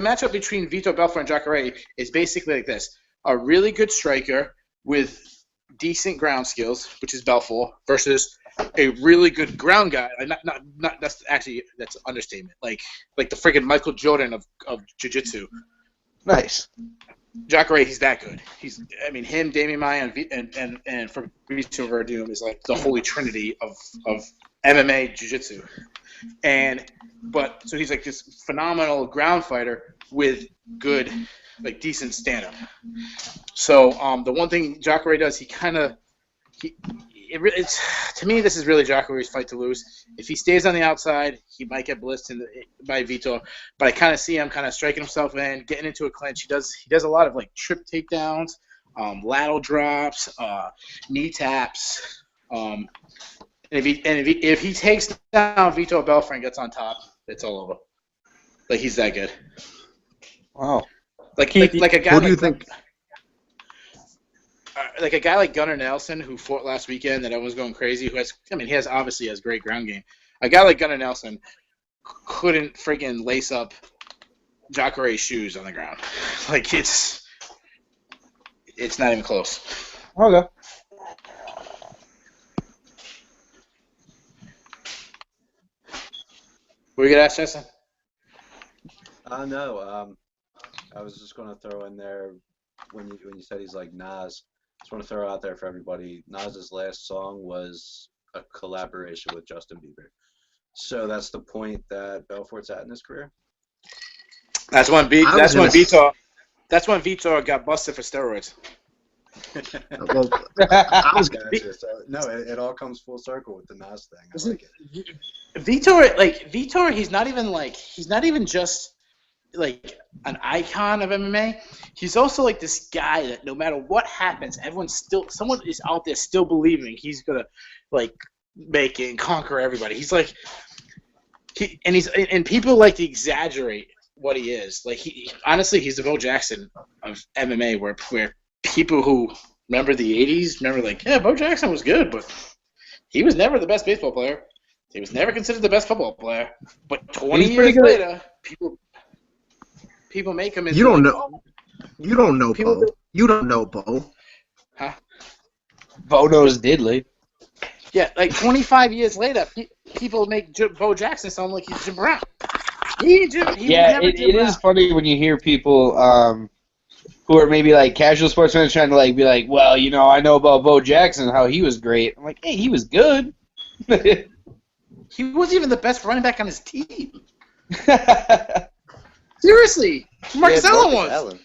matchup between Vitor Belfort and Jacare is basically like this: a really good striker with decent ground skills, which is Belfort, versus a really good ground guy. Not that's an understatement. Like the freaking Michael Jordan of jiu-jitsu. Nice. Jacare, he's that good. Him, Damian Maia, and Fabricio Verdum is like the holy trinity of MMA jiu-jitsu. So he's like this phenomenal ground fighter with good, like decent stand-up. So the one thing Jacare does, to me, this is really Jacare's fight to lose. If he stays on the outside, he might get blitzed by Vitor. But I kind of see him kind of striking himself in, getting into a clinch. He does a lot of like trip takedowns, lateral drops, knee taps. If he takes down Vitor Belfort and gets on top, it's all over. Like he's that good. Wow. Like a guy. What do you think? Like a guy like Gunnar Nelson who fought last weekend that everyone's going crazy. He obviously has great ground game. A guy like Gunnar Nelson couldn't friggin' lace up Jacare's shoes on the ground. Like it's not even close. Okay. Were you gonna ask Justin? No. I was just going to throw in there when you said he's like Nas. Just want to throw out there for everybody. Nas's last song was a collaboration with Justin Bieber. So that's the point that Belfort's at in his career. That's when Vitor got busted for steroids. Well, I was Gotcha. So, no, it all comes full circle with the Nas thing. I like it. Vitor, he's not even just like an icon of MMA. He's also like this guy that no matter what happens, someone is out there still believing he's gonna like make it and conquer everybody. He's like and people like to exaggerate what he is. Like he's the Bo Jackson of MMA, where people who remember the '80s remember like, yeah, Bo Jackson was good, but he was never the best baseball player. He was never considered the best football player. But 20 years later, people make him into. You don't like, know. You don't know People Bo. do- You don't know Bo. Huh? Bo knows diddly. Yeah, like 25 years later, people make Bo Jackson sound like he's Jim Brown. He was never Jim It Brown. is funny when you hear people who are maybe like casual sports fans trying to like be like, well, you know, I know about Bo Jackson, how he was great. I'm like, hey, he was good. He wasn't even the best running back on his team. Seriously, Marcus Yeah, Allen Marcus was. Allen.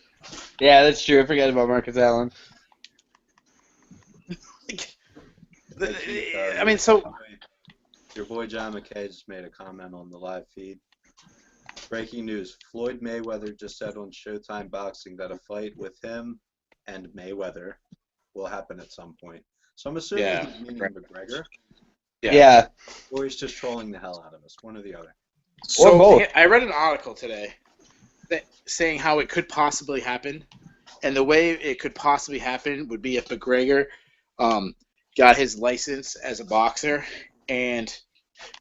Yeah, that's true. I forgot about Marcus Allen. I mean, so Your boy John McKay just made a comment on the live feed. Breaking news: Floyd Mayweather just said on Showtime Boxing that a fight with him and Mayweather will happen at some point. So I'm assuming he's meaning McGregor, Yeah. or he's just trolling the hell out of us. One or the other. So both. I read an article today saying how it could possibly happen, and the way it could possibly happen would be if McGregor got his license as a boxer, and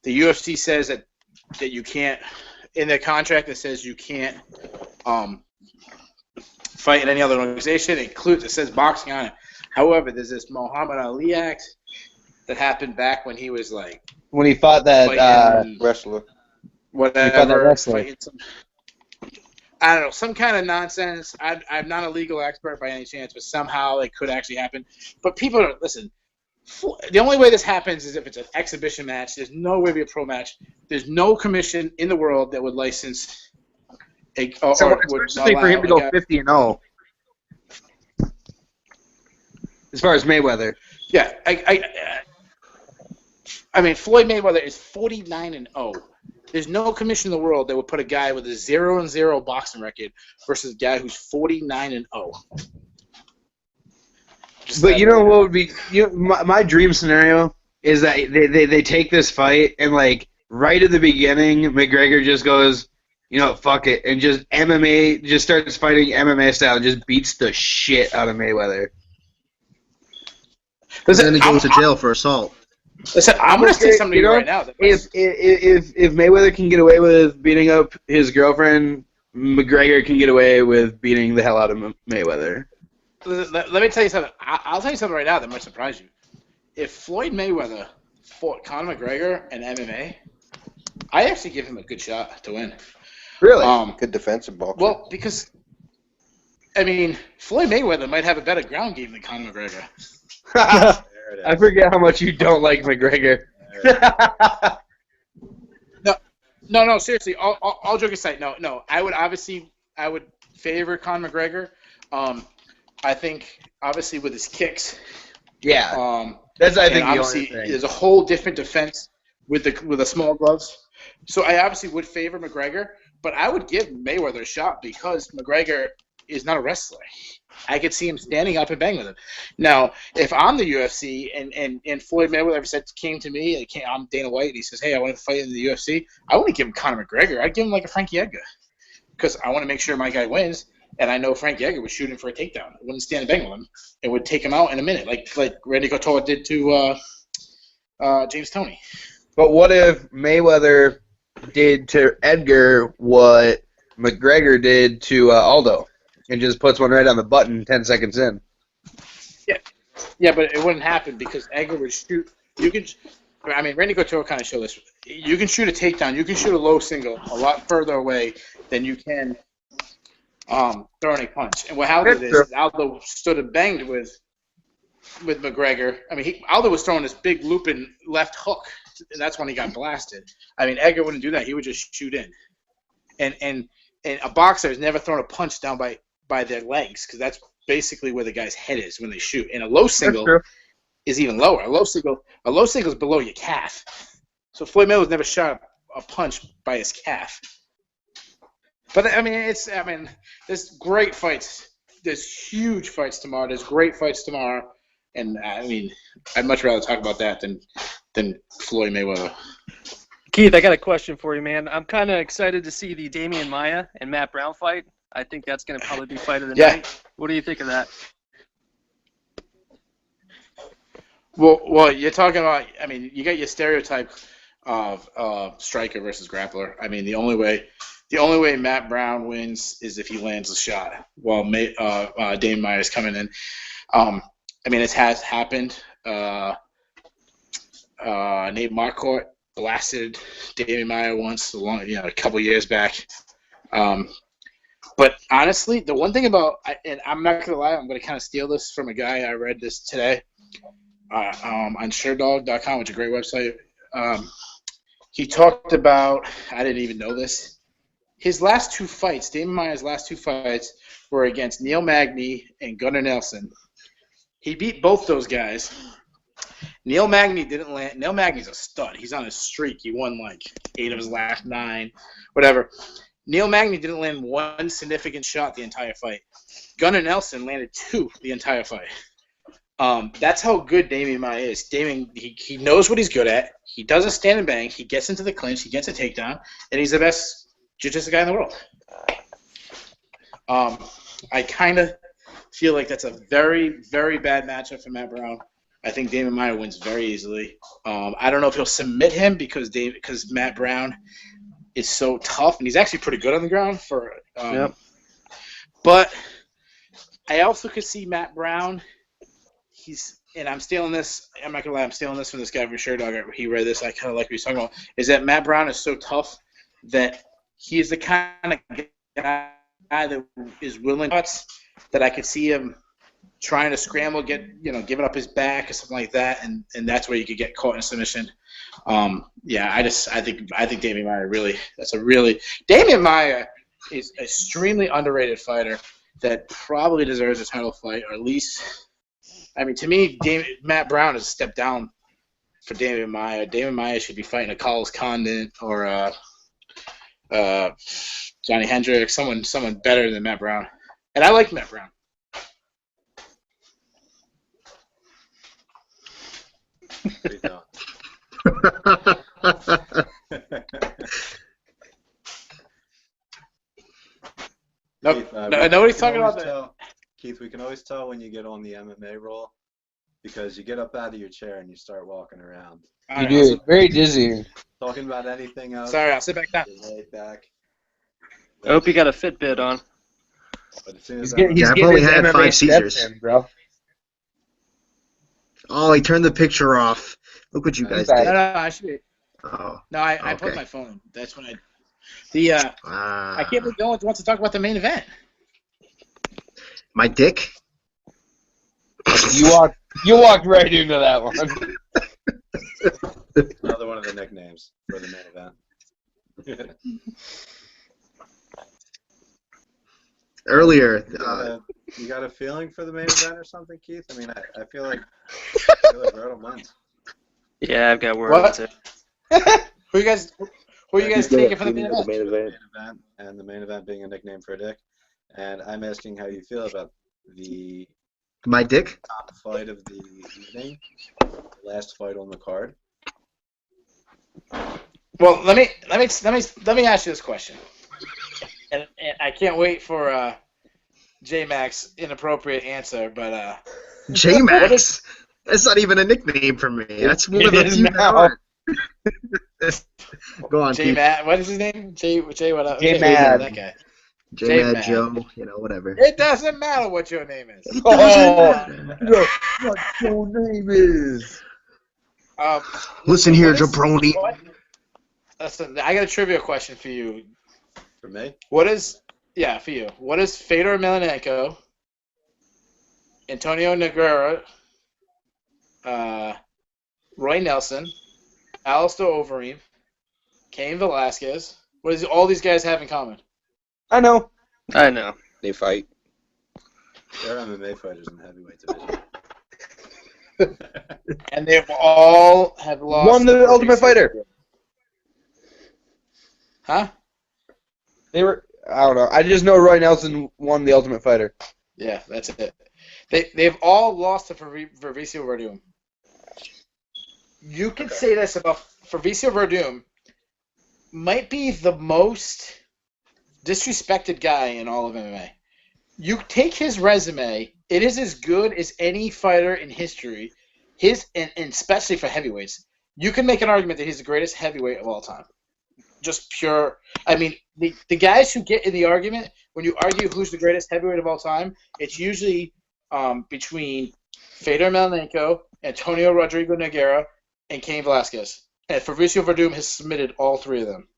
the UFC says that you can't, in their contract it says you can't fight in any other organization. It says boxing on it. However, there's this Muhammad Ali Act that happened back when he was like When he fought that Wrestler. whatever, wrestler. fighting some, I don't know, some kind of nonsense. I'm not a legal expert by any chance, but somehow it could actually happen. But people are, listen, the only way this happens is if it's an exhibition match. There's no way to be a pro match. There's no commission in the world that would license especially for him to go 50-0. As far as Mayweather. Yeah, I mean, Floyd Mayweather is 49-0. There's no commission in the world that would put a guy with a 0-0 boxing record versus a guy who's 49-0. But you know what would be my dream scenario is that they take this fight and like right at the beginning McGregor just goes, you know, fuck it, and just MMA just starts fighting MMA style and just beats the shit out of Mayweather. Then he goes to jail for assault. Listen, I'm going to say something to you right now. If Mayweather can get away with beating up his girlfriend, McGregor can get away with beating the hell out of Mayweather. Let me tell you something. I'll tell you something right now that might surprise you. If Floyd Mayweather fought Conor McGregor in MMA, I actually give him a good shot to win. Really? Good defensive boxer. Well, because, I mean, Floyd Mayweather might have a better ground game than Conor McGregor. I forget how much you don't like McGregor. No, seriously, all joking aside, no. I would favor Conor McGregor. I think, obviously, with his kicks. Yeah. That's, I think, the obviously, only thing. there's a whole different defense with the small gloves. So I obviously would favor McGregor, but I would give Mayweather a shot because McGregor is not a wrestler. I could see him standing up and bang with him. Now, if I'm the UFC and Floyd Mayweather came to me, I'm Dana White, and he says, hey, I want to fight in the UFC, I wouldn't give him Conor McGregor. I'd give him like a Frankie Edgar because I want to make sure my guy wins, and I know Frankie Edgar was shooting for a takedown. I wouldn't stand and bang with him. It would take him out in a minute, like Randy Couture did to James Toney. But what if Mayweather did to Edgar what McGregor did to Aldo and just puts one right on the button 10 seconds in? Yeah, but it wouldn't happen because Edgar would shoot. Randy Couture kind of showed this. You can shoot a takedown. You can shoot a low single a lot further away than you can throwing a punch. And what happened is Aldo stood and banged with McGregor. I mean, Aldo was throwing this big looping left hook, and that's when he got blasted. I mean, Edgar wouldn't do that. He would just shoot in. And a boxer has never thrown a punch down by their legs because that's basically where the guy's head is when they shoot. And a low single is even lower. A low single is below your calf. So Floyd Mayweather's never shot a punch by his calf. But there's great fights. There's huge fights tomorrow. There's great fights tomorrow. And I'd much rather talk about that than Floyd Mayweather. Keith, I got a question for you, man. I'm kind of excited to see the Damian Maia and Matt Brown fight. I think that's going to probably be fight of the night. What do you think of that? Well, you're talking about. I mean, you got your stereotype of striker versus grappler. I mean, the only way Matt Brown wins is if he lands a shot while Damian Maia is coming in. It has happened. Nate Marquardt blasted Damian Maia once, a couple years back. But honestly, the one thing about, and I'm not gonna lie, I'm gonna kind of steal this from a guy I read this today on SureDog.com, which is a great website. He talked about, I didn't even know this. His last two fights, Damon Maia's last two fights, were against Neil Magny and Gunnar Nelson. He beat both those guys. Neil Magny didn't land. Neil Magny's a stud. He's on a streak. He won like 8 of his last 9, whatever. Neil Magny didn't land one significant shot the entire fight. Gunnar Nelson landed 2 the entire fight. That's how good Damian Maia is. Damian, he knows what he's good at. He doesn't stand and bang. He gets into the clinch. He gets a takedown, and he's the best jiu-jitsu guy in the world. I kind of feel like that's a very, very bad matchup for Matt Brown. I think Damian Maia wins very easily. I don't know if he'll submit him because Matt Brown is so tough, and he's actually pretty good on the ground. But I also could see Matt Brown. And I'm stealing this. I'm not gonna lie. I'm stealing this from this guy from SureDog. He read this. I kind of like what he's talking about. Is that Matt Brown is so tough that he is the kind of guy that is willing that I could see him trying to scramble, giving up his back or something like that, and that's where you could get caught in a submission. I think Damian Maia Damian Maia is an extremely underrated fighter that probably deserves a title fight, or at least, I mean, to me, Matt Brown is a step down for Damian Maia. Damian Maia should be fighting a Carlos Condit or Johnny Hendricks, someone better than Matt Brown. And I like Matt Brown. What are you doing? Keith, we nobody's can talking always about tell- Keith, we can always tell when you get on the MMA roll because you get up out of your chair and you start walking around. You do. Very dizzy. Talking about anything else. Sorry, I'll sit back down. You're laid back. I hope you got a Fitbit on. But as soon as I've only had 5 seizures. Bro. Oh, he turned the picture off. Look what you guys Okay. did. No, I should be. Oh, No, I okay. plugged my phone. That's when I can't believe no one wants to talk about the main event. My dick? You walked right into that one. another one of the nicknames for the main event. Earlier, You got a feeling for the main event or something, Keith? I mean, I feel like Roto wins. Yeah, I've got words. Who you guys taking for the main event? And the main event being a nickname for a dick. And I'm asking how you feel about the my dick? top fight of the evening, last fight on the card. Well, let me ask you this question, and I can't wait for J-Mac's inappropriate answer, but J-Max? That's not even a nickname for me. That's one of the few now. Go on, J-Mac. What is his name? J. What? J-Mad. That guy. J-Mad Joe. Whatever. It doesn't matter what your name is. It doesn't matter. What your name is? Listen here, jabroni. Listen, I got a trivia question for you. For me? For you. What is Fedor Emelianenko, Antonio Nogueira, Roy Nelson, Alistair Overeem, Cain Velasquez? What does all these guys have in common? I know. They fight. They're MMA fighters in the heavyweight division. And they've all have lost. Won the Ultimate Fighter. Huh? They were. I don't know. I just know Roy Nelson won the Ultimate Fighter. Yeah, that's it. They've all lost to Fabricio Verdum. You can say this about Fabricio Verdum. Might be the most disrespected guy in all of MMA. You take his resume, it is as good as any fighter in history. And especially for heavyweights, you can make an argument that he's the greatest heavyweight of all time. Just pure. I mean, the guys who get in the argument, when you argue who's the greatest heavyweight of all time, it's usually between Fedor Emelianenko, Antonio Rodrigo Nogueira, and Cain Velasquez. And Fabricio Verdum has submitted all 3 of them.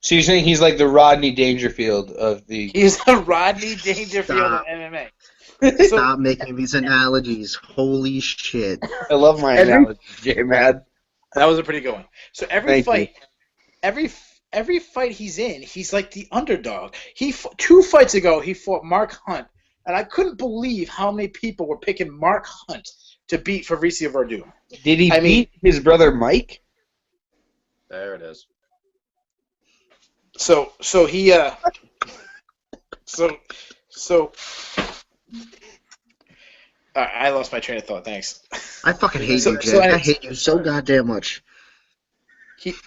So you're saying he's like the Rodney Dangerfield of the... He's a Rodney Dangerfield of Stop. MMA. Stop making these analogies. Holy shit. I love my analogy, J-Mad. That was a pretty good one. So Thank you. every fight he's in, he's like the underdog. 2 fights ago, he fought Mark Hunt, and I couldn't believe how many people were picking Mark Hunt to beat Fabricio Verdum. Did he beat his brother Mike? There it is. So he I lost my train of thought. Thanks. I fucking hate So- you, Jay. so I anyway- hate you so goddamn much.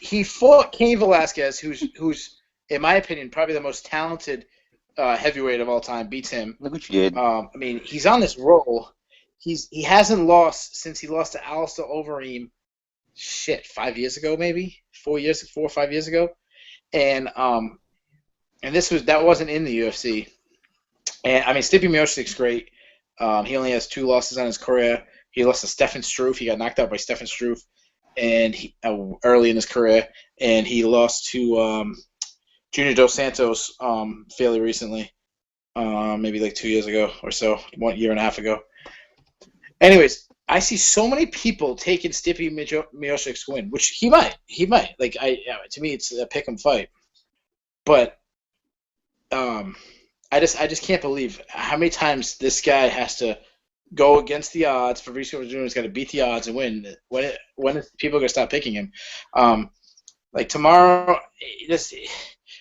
He fought Cain Velasquez, who's in my opinion probably the most talented heavyweight of all time. Beats him. Look what you did. I mean, he's on this roll. He hasn't lost since he lost to Alistair Overeem. 5 years ago, maybe 4 or 5 years ago, and that wasn't in the UFC. And I mean, Stipe Miocic's great. He only has 2 losses on his career. He lost to Stefan Struve. He got knocked out by Stefan Struve, and early in his career, and he lost to Junior Dos Santos fairly recently, maybe like 2 years ago or so, 1 year and a half ago. Anyways, I see so many people taking Stipe Miocic's win, which he might. Like to me, it's a pick 'em fight, but I just can't believe how many times this guy has to go against the odds. Fabricio Verdum's got to beat the odds and win. When is people gonna stop picking him? Like tomorrow,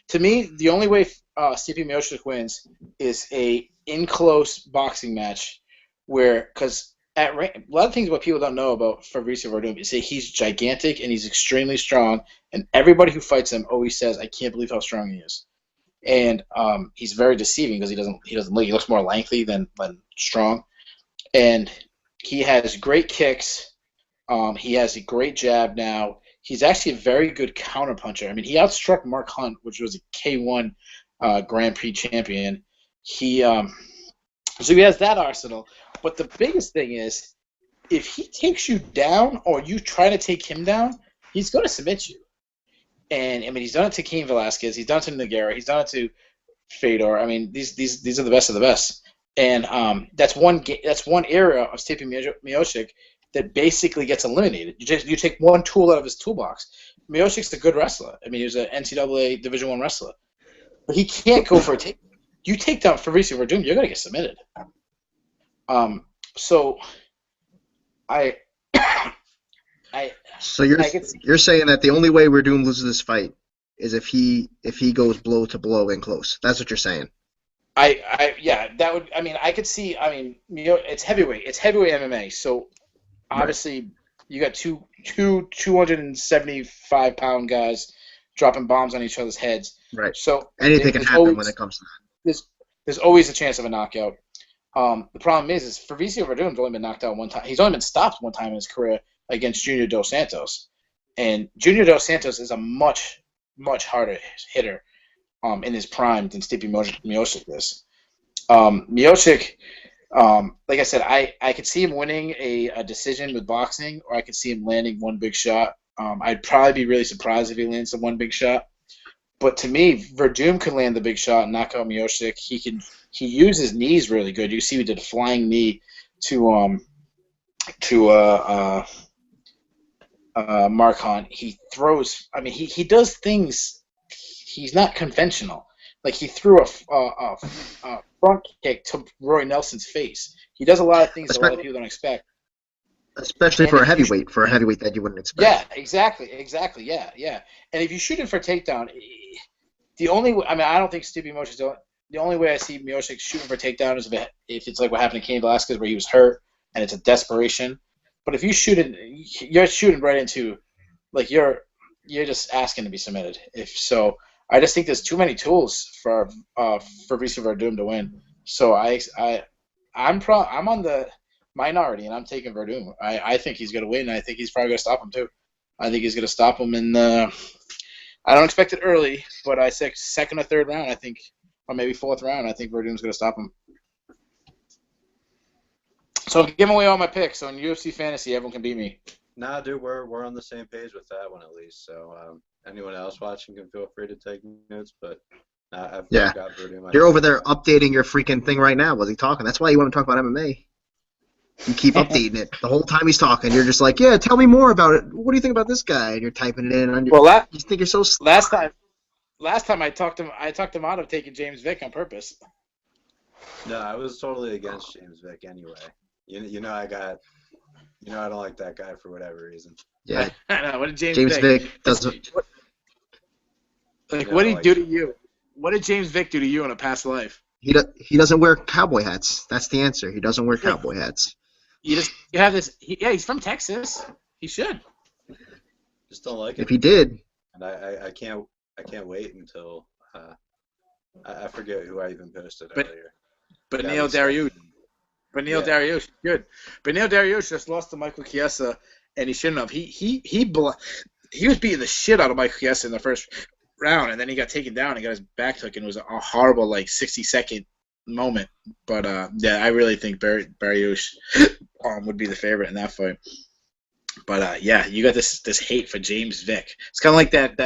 to me, the only way Stipe Miocic wins is a in close boxing match, because a lot of things what people don't know about Fabricio Verdum is that he's gigantic and he's extremely strong, and everybody who fights him always says, "I can't believe how strong he is." And he's very deceiving because he looks more lengthy than strong, and he has great kicks. He has a great jab now. He's actually a very good counterpuncher. I mean, he outstruck Mark Hunt, which was a K1 Grand Prix champion. So he has that arsenal. But the biggest thing is, if he takes you down or you try to take him down, he's going to submit you. And I mean, he's done it to Cain Velasquez. He's done it to Nogueira. He's done it to Fedor. I mean, these are the best of the best. And that's one area of Stipe Miocic that basically gets eliminated. You take one tool out of his toolbox. Miocic's a good wrestler. I mean, he was an NCAA Division I wrestler, but he can't go for a take. You take down Fabricio Verdum, you're gonna get submitted. So So you're saying that the only way Verdum loses this fight is if he goes blow to blow in close. That's what you're saying. Yeah, that would. I mean, I could see. I mean, it's heavyweight. It's heavyweight MMA. So obviously, you got two 275-pound guys dropping bombs on each other's heads. Right. So anything can happen when it comes to that. There's always a chance of a knockout. The problem is Fabricio Verdum's only been knocked out one time. He's only been stopped one time in his career against Junior Dos Santos, and Junior Dos Santos is a much harder hitter in his prime than Stipe Miocic is. Miocic, like I said, I could see him winning a decision with boxing, or I could see him landing one big shot. I'd probably be really surprised if he lands the one big shot. But to me, Verdum could land the big shot and knock out Miocic. He uses knees really good. You see, he did a flying knee to Mark Hunt. He throws. I mean, he does things. He's not conventional. Like he threw a front kick to Roy Nelson's face. He does a lot of things that a lot of people don't expect. Especially for a heavyweight that you wouldn't expect. Yeah, exactly, yeah. And if you shoot him for a takedown, I don't think Stipe Miocic. The only way I see Miocic shooting for a takedown is if it's like what happened to Cain Velasquez, where he was hurt and it's a desperation. But if you shoot it, you're shooting right into, like you're just asking to be submitted. I just think there's too many tools for Fabricio Verdum to win. So I'm on the minority, and I'm taking Verdum. I think he's going to win, and I think he's probably going to stop him too. I think he's going to stop him in the. I don't expect it early, but I say second or third round. I think, or maybe fourth round. I think Verdum's going to stop him. So I'm giving away all my picks. So in UFC fantasy, everyone can beat me. Nah, dude, we're on the same page with that one at least. So anyone else watching can feel free to take notes, but I've Yeah. got Birdie in my You're over there updating your freaking thing right now. Was he talking? That's why you want to talk about MMA. You keep updating it the whole time he's talking. You're just like, yeah, tell me more about it. What do you think about this guy? And you're typing it in. On your, Well, you think you're so. last time I talked him out of taking James Vick on purpose. No, I was totally against James Vick anyway. You know I don't like that guy for whatever reason. Yeah. I know. What did James Vick doesn't. What did he do to you? What did James Vick do to you in a past life? He doesn't wear cowboy hats. That's the answer. He doesn't wear cowboy hats. You have this. He's from Texas. He should. Just don't like it. If he did, and I can't wait until I forget who I even posted earlier. But Neil Dariush. But Neil Dariush, good. But Neil Dariush just lost to Michael Chiesa, and he shouldn't have. He was beating the shit out of Michael Chiesa in the first round, and then he got taken down and got his back took, and it was a horrible 60-second moment. But yeah, I really think Dariush would be the favorite in that fight. But yeah, you got this hate for James Vick. It's kind of like that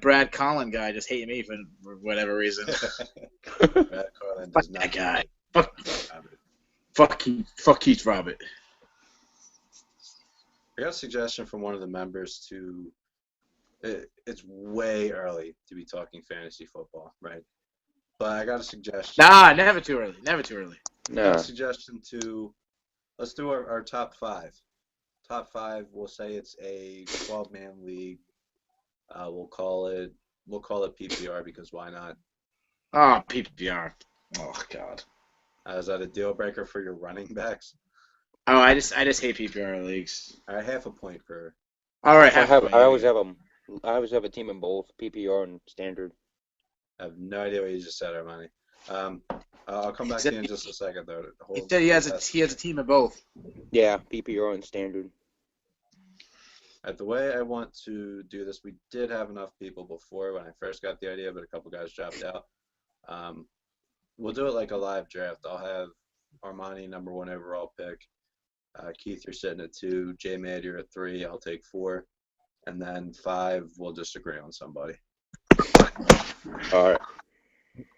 Brad Collin guy just hating me for whatever reason. Brad Collin Fuck that guy. Fuck Keith Robert. I got a suggestion from one of the members it's way early to be talking fantasy football, right? But I got a suggestion. Nah, never too early. Never too early. I got a suggestion let's do our top 5. Top 5, we'll say it's a 12-man league. We'll call it PPR because why not? Oh, PPR. Oh God. Is that a deal breaker for your running backs? Oh, I just hate PPR leagues. All right, half a point for. All right, I always have a team in both PPR and standard. I have no idea what you just said, Armani. I'll come back to you in just a second, though. He said he has a team of both. Yeah, PPR and standard. The way I want to do this, we did have enough people before when I first got the idea, but a couple guys dropped out. We'll do it like a live draft. I'll have Armani number 1 overall pick. Keith, you're sitting at 2. J-Mad, you're at 3. I'll take 4. And then 5, we'll just agree on somebody. All right.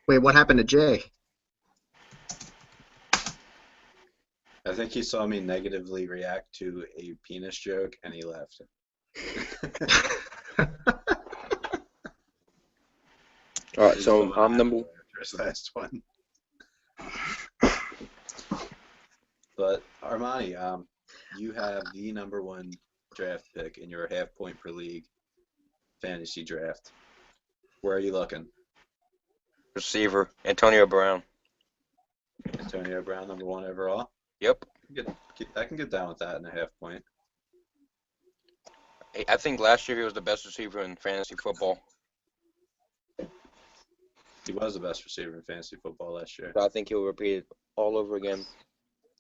wait, what happened to Jay? I think he saw me negatively react to a penis joke, and he left. All right, so I'm number. Last one. But Armani, you have the number 1 draft pick in your half point per league fantasy draft. Where are you looking? Receiver, Antonio Brown. Antonio Brown, number 1 overall. Yep. I can get down with that in a half point. I think last year he was the best receiver in fantasy football. He was the best receiver in fantasy football last year. So I think he'll repeat it all over again.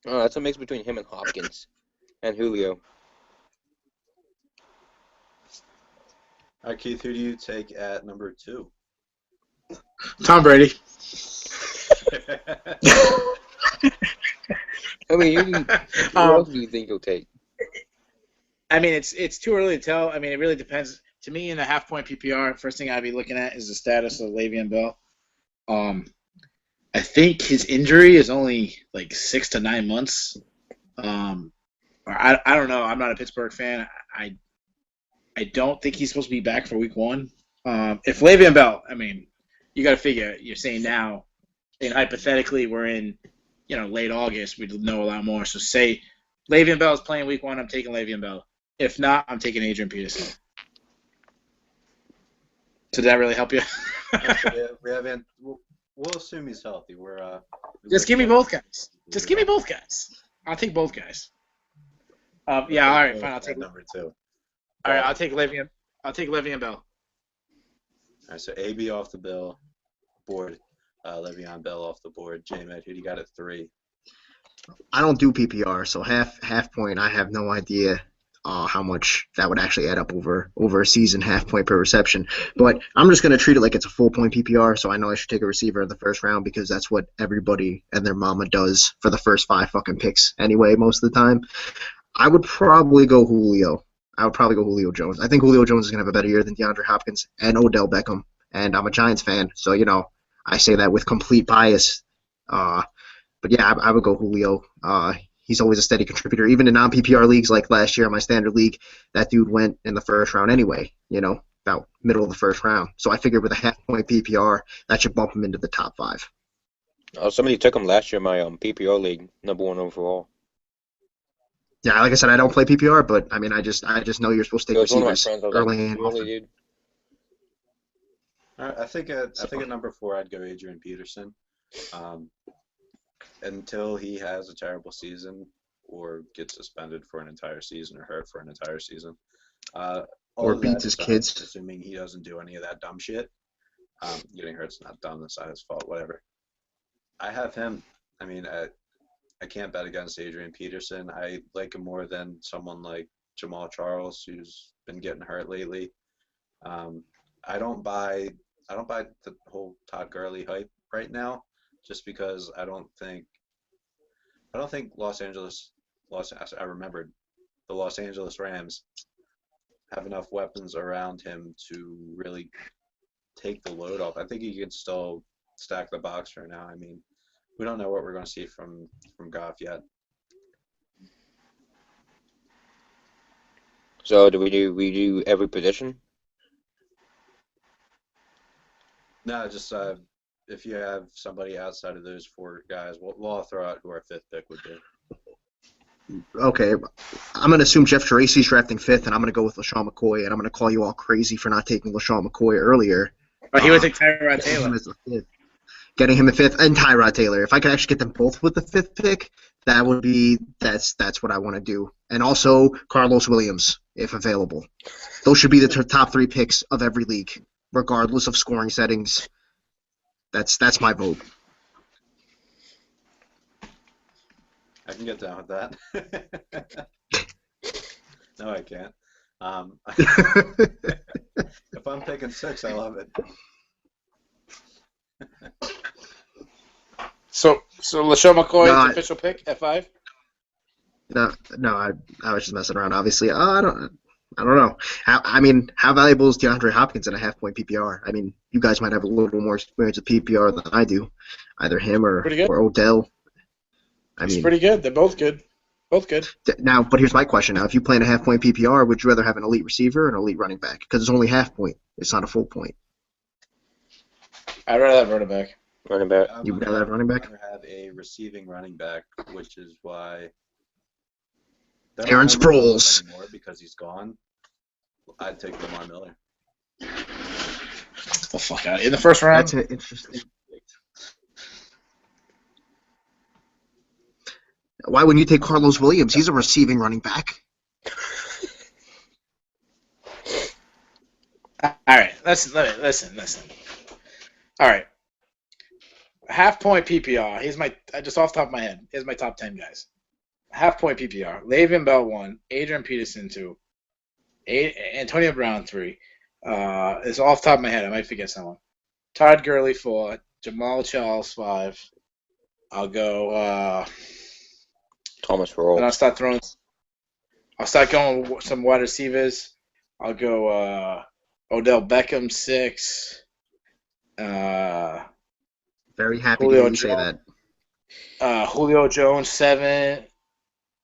That's a mix between him and Hopkins and Julio. All right, Keith, who do you take at number 2? Tom Brady. I mean, who else do you think he'll take? I mean, it's too early to tell. I mean, it really depends. To me, in the half point PPR, first thing I'd be looking at is the status of Le'Veon Bell. I think his injury is only 6 to 9 months. I don't know. I'm not a Pittsburgh fan. I don't think he's supposed to be back for week 1. If Le'Veon Bell, I mean, you got to figure. You're saying now, and hypothetically, we're in late August. We'd know a lot more. So say Le'Veon Bell is playing week 1. I'm taking Le'Veon Bell. If not, I'm taking Adrian Peterson. Did that really help you? We'll assume he's healthy. Just give me both guys. Just give me both guys. I'll take both guys. Yeah, all right, fine. I'll take number 2. All right, I'll take Le'Veon. Bell. All right, so AB off the board. Le'Veon Bell off the board. J-Med, who do you got at 3? I don't do PPR, so half point. I have no idea how much that would actually add up over a season, half point per reception. But I'm just going to treat it like it's a full point PPR, so I know I should take a receiver in the first round because that's what everybody and their mama does for the first 5 fucking picks anyway most of the time. I would probably go Julio. I would probably go Julio Jones. I think Julio Jones is going to have a better year than DeAndre Hopkins and Odell Beckham. And I'm a Giants fan, so, I say that with complete bias. But yeah, I would go Julio. He's always a steady contributor. Even in non-PPR leagues like last year in my standard league, that dude went in the first round anyway, about middle of the first round. So I figured with a half-point PPR, that should bump him into the top 5. Somebody took him last year in my PPR league, #1 overall. Yeah, like I said, I don't play PPR, but I mean, I just know you're supposed to It take was one of my receivers friends. I was early like, and really, often. dude? All right, I think at number 4 I'd go Adrian Peterson. Until he has a terrible season or gets suspended for an entire season or hurt for an entire season. All Or of beats that his aside, kids. assuming he doesn't do any of that dumb shit. Getting hurt's not dumb, that's not his fault, whatever. I have him. I mean, I can't bet against Adrian Peterson. I like him more than someone like Jamal Charles, who's been getting hurt lately. I don't buy the whole Todd Gurley hype right now, just because I don't think I remembered the Los Angeles Rams have enough weapons around him to really take the load off. I think he can still stack the box for now. I mean, we don't know what we're going to see from Goff yet. So do we do every position? No, just if you have somebody outside of those 4 guys, we'll all throw out who our 5th pick would be. Okay, I'm going to assume Jeff Geraci's drafting 5th, and I'm going to go with LaShawn McCoy, and I'm going to call you all crazy for not taking LaShawn McCoy earlier. But he would take Tyrod Taylor. Getting him the 5th, and Tyrod Taylor. If I could actually get them both with the 5th pick, that's what I want to do. And also Carlos Williams, if available. Those should be the top 3 picks of every league, regardless of scoring settings. That's my vote. I can get down with that. No, I can't. If I'm picking 6, I love it. So LaShawn McCoy's official pick at 5? No, I was just messing around. Obviously, I don't know. How valuable is DeAndre Hopkins in a half-point PPR? I mean, you guys might have a little more experience with PPR than I do. Either him or Odell. He's pretty good. They're both good. Both good. Now, but here's my question. Now, if you play in a half-point PPR, would you rather have an elite receiver or an elite running back? Because it's only half-point. It's not a full point. I'd rather have running back. Running back. You would rather have running back? I'd rather have a receiving running back, which is why Aaron Sproles. Anymore because he's gone. I'd take Lamar Miller. Get the fuck out. In the first round? That's an interesting. Why wouldn't you take Carlos Williams? He's a receiving running back. All right, listen. All right, half-point PPR. Here's my just off the top of my head. Here's my top 10 guys. Half-point PPR. Le'Veon Bell 1, Adrian Peterson 2, Antonio Brown 3. It's off the top of my head. I might forget someone. Todd Gurley 4, Jamal Charles 5. I'll go. Thomas Rawls. And I'll start going with some wide receivers. I'll go Odell Beckham 6. Very happy Julio to hear you say that. Julio Jones 7.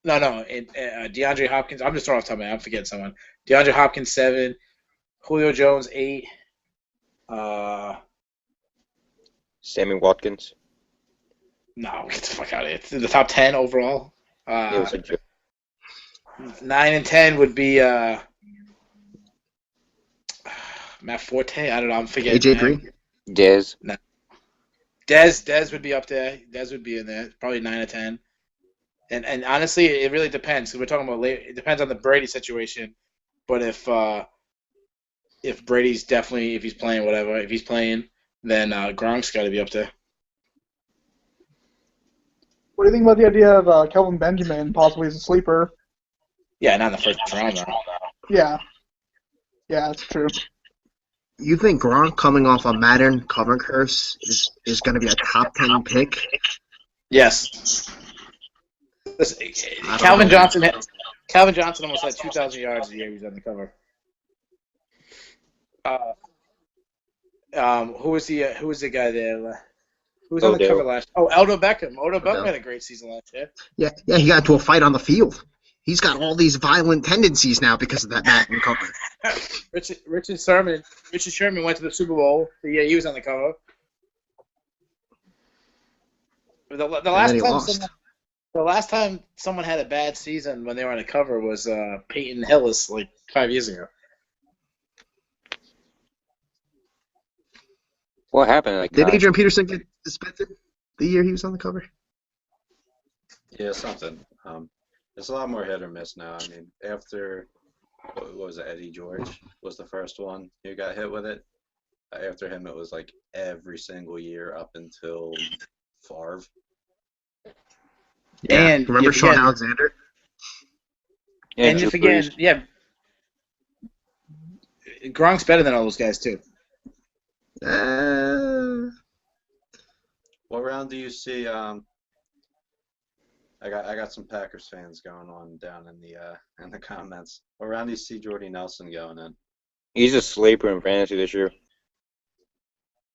No. DeAndre Hopkins. I'm just throwing off the top of my head. I'm forgetting someone. DeAndre Hopkins 7. Julio Jones 8. Sammy Watkins. No, get the fuck out of here. It's in the top 10 overall. It was a joke. 9 and 10 would be Matt Forte. I don't know. I'm forgetting. AJ Green. Dez. No. Dez would be up there. Dez would be in there. Probably 9 or 10. And honestly, it really depends. We're talking about it depends on the Brady situation. But if Brady's definitely, if he's playing, whatever, if he's playing, then Gronk's got to be up there. What do you think about the idea of Kelvin Benjamin possibly as a sleeper? Yeah, not in the first round, though. Yeah, that's true. You think Gronk coming off a Madden cover curse is going to be a top 10 pick? Yes. Listen, Calvin Johnson Calvin Johnson almost had 2,000 yards the year he was on the cover. Who was the guy there? Who was on the Odell. cover last? Oh, Odell Beckham. Odell Beckham had a great season last year. Yeah, he got into a fight on the field. He's got all these violent tendencies now because of that Madden cover. Richard Sherman went to the Super Bowl the year he was on the cover. The last time someone had a bad season when they were on the cover was Peyton Hillis like 5 years ago. What happened? Did Adrian Peterson get suspended the year he was on the cover? Yeah, something. It's a lot more hit or miss now. I mean, after what was it? Eddie George was the first one who got hit with it. After him, it was like every single year up until Favre. Yeah, And remember Sean Alexander? And you forget, Gronk's better than all those guys too. What round do you see? I got some Packers fans going on down in the comments. What round do you see Jordy Nelson going in? He's a sleeper in fantasy this year.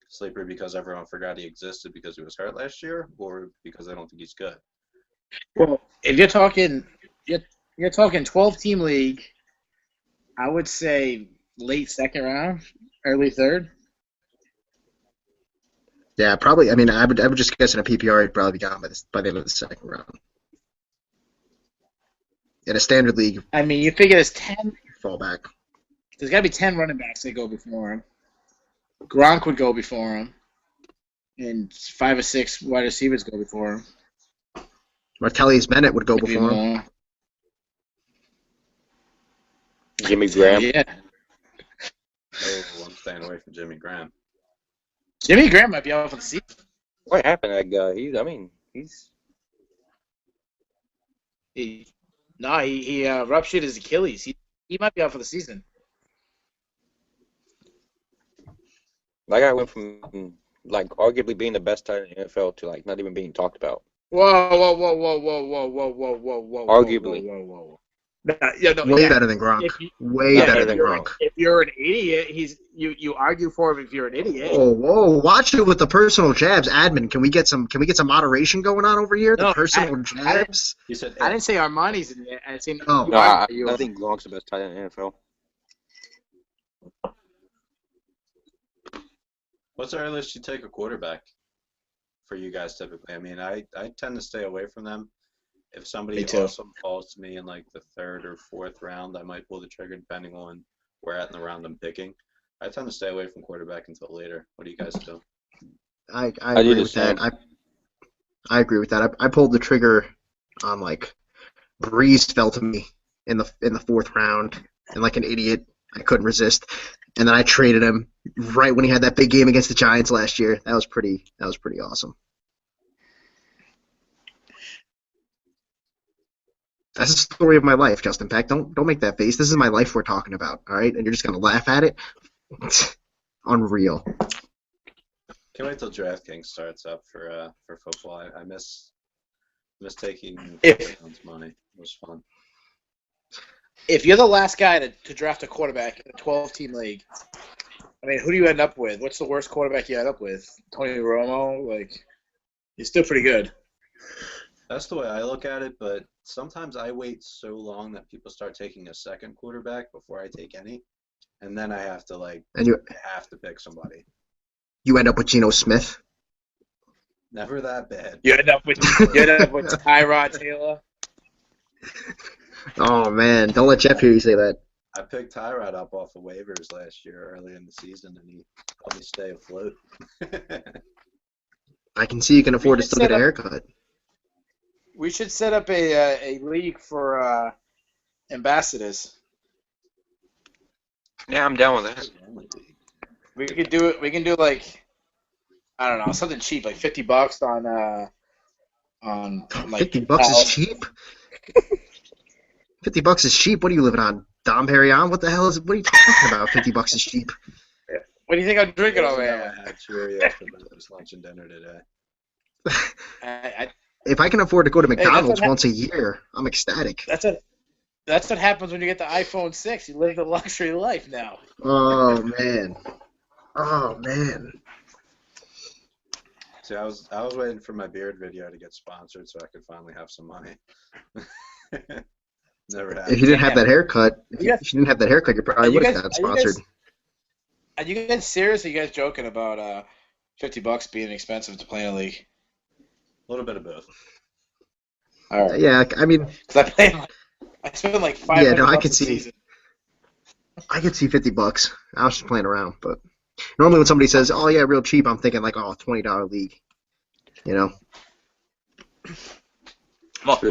Sleeper because everyone forgot he existed because he was hurt last year, or because they don't think he's good? Well, if you're talking 12-team league, I would say late second round, early third. Yeah, probably. I mean, I would just guess in a PPR he'd probably be gone by the end of the second round. In a standard league, I mean, you figure there's 10. Fall back. There's got to be 10 running backs that go before him. Gronk would go before him, and 5 or 6 wide receivers go before him. Martellus Bennett would go before him. Jimmy Graham. Yeah. Oh, I'm staying away from Jimmy Graham. Jimmy Graham might be out for the season. What happened to that guy? He ruptured his Achilles. He might be out for the season. That guy went from like arguably being the best tight end in the NFL to like not even being talked about. Whoa. Arguably. Whoa. Way better than Gronk. Way better than Gronk. If you're an idiot, you argue for him if you're an idiot. Whoa! Watch it with the personal jabs, admin. Can we get some moderation going on over here? The personal jabs. I didn't say Armani's in it. I said I think Gronk's the best tight end in the NFL. What's the earliest you take a quarterback for you guys typically? I mean, I tend to stay away from them. If somebody awesome falls to me in like the 3rd or 4th round, I might pull the trigger depending on where at in the round I'm picking. I tend to stay away from quarterback until later. What do you guys do? I agree with that. I agree with that. I pulled the trigger on like Breeze fell to me in the 4th round, and like an idiot, I couldn't resist. And then I traded him right when he had that big game against the Giants last year. That was pretty awesome. That's the story of my life, Justin Peck. Don't make that face. This is my life we're talking about, all right? And you're just gonna laugh at it. Unreal. Can't wait till DraftKings starts up for football. I miss taking money. It was fun. If you're the last guy to draft a quarterback in a 12-team league, I mean, who do you end up with? What's the worst quarterback you end up with? Tony Romo? Like, he's still pretty good. That's the way I look at it, but sometimes I wait so long that people start taking a second quarterback before I take any, and then I have to have to pick somebody. You end up with Geno Smith. Never that bad. You end up with Tyrod Taylor. Oh man, don't let Jeff hear you say that. I picked Tyrod up off the waivers last year early in the season, and he helped me stay afloat. I can see you can afford to still get a haircut. We should set up a league for ambassadors. Yeah, I'm down with that. We could do it. We can do like, I don't know, something cheap, like $50 on like $50 is cheap. $50 is cheap. What are you living on? Dom Perignon? What the hell is? What are you talking about? $50 is cheap. What do you think I'm drinking over here? Actually, after lunch and dinner today. If I can afford to go to McDonald's once a year, I'm ecstatic. That's That's what happens when you get the iPhone 6. You live the luxury life now. Oh man. Oh man. See, I was waiting for my beard video to get sponsored so I could finally have some money. Never happened. If you didn't have that haircut, if You you didn't have that haircut, you probably would have gotten Are you sponsored. Are you guys serious? Or are you guys joking about $50 being expensive to play in a league? A little bit of both. All right. Yeah, I mean, Because I spent like $500 yeah, no, I could a see. season. I could see $50. I was just playing around, but normally when somebody says, "Oh yeah, real cheap," I'm thinking like, "Oh, $20 league," you know. Most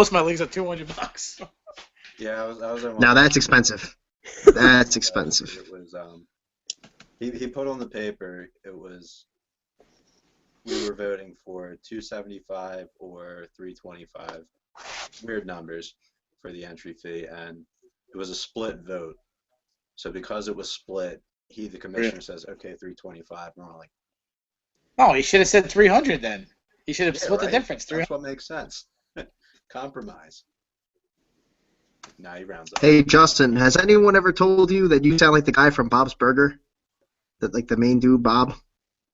of my leagues are $200. Yeah, I was in one. Now that's expensive. That's expensive. It was he put on the paper it was we were voting for 275 or 325. Weird numbers for the entry fee, and it was a split vote. So because it was split, the commissioner says, okay, 325, and we're like, Oh, he should have said 300 then. He should have split the difference. That's what makes sense. Compromise. Now he rounds up. Hey Justin, has anyone ever told you that you sound like the guy from Bob's Burger? That like the main dude, Bob,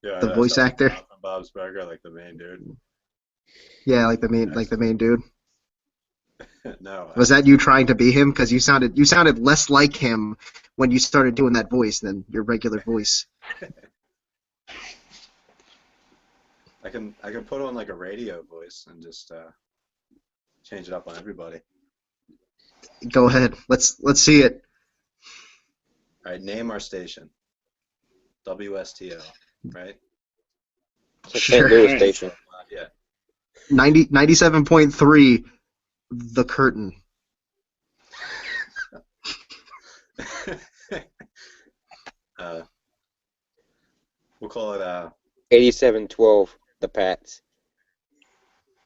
Yeah, the voice actor. Bob from Bob's Burger, like the main dude. Yeah, like the main dude. No. Was that you trying to be him? Because you sounded less like him when you started doing that voice than your regular voice. I can put on like a radio voice and just change it up on everybody. Go ahead. Let's see it. All right, name our station. WSTO, right? It's a St. Louis station. Yeah. 97.3, The Curtain. We'll call it 8712, the Pats.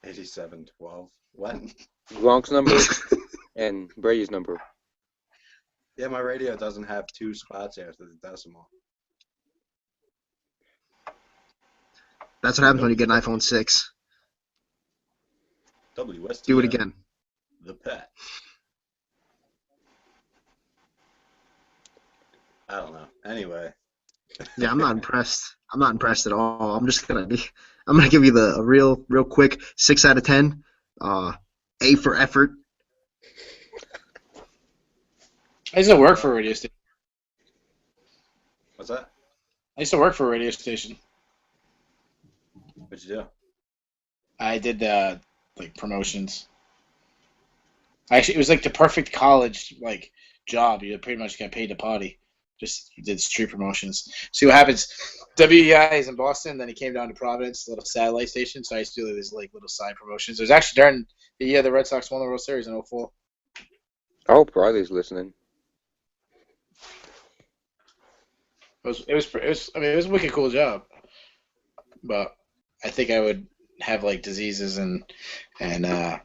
8712. What? Gronk's number and Brady's number. Yeah, my radio doesn't have 2 spots after the decimal. That's what happens when you get an iPhone 6. WSTO. Do it again. The Pet. I don't know. Anyway. Yeah, I'm not impressed. I'm not impressed at all. I'm gonna give you a real quick 6 out of 10. A for effort. I used to work for a radio station. What's that? I used to work for a radio station. What'd you do? I did like promotions. Actually, it was like the perfect college like job. You pretty much got paid to party. Just did street promotions. See what happens. WEI is in Boston. Then he came down to Providence, a little satellite station. So I used to do these like little side promotions. It was actually during the year the Red Sox won the World Series in 2004. I hope Riley's listening. It was a wicked cool job. But I think I would have like diseases and a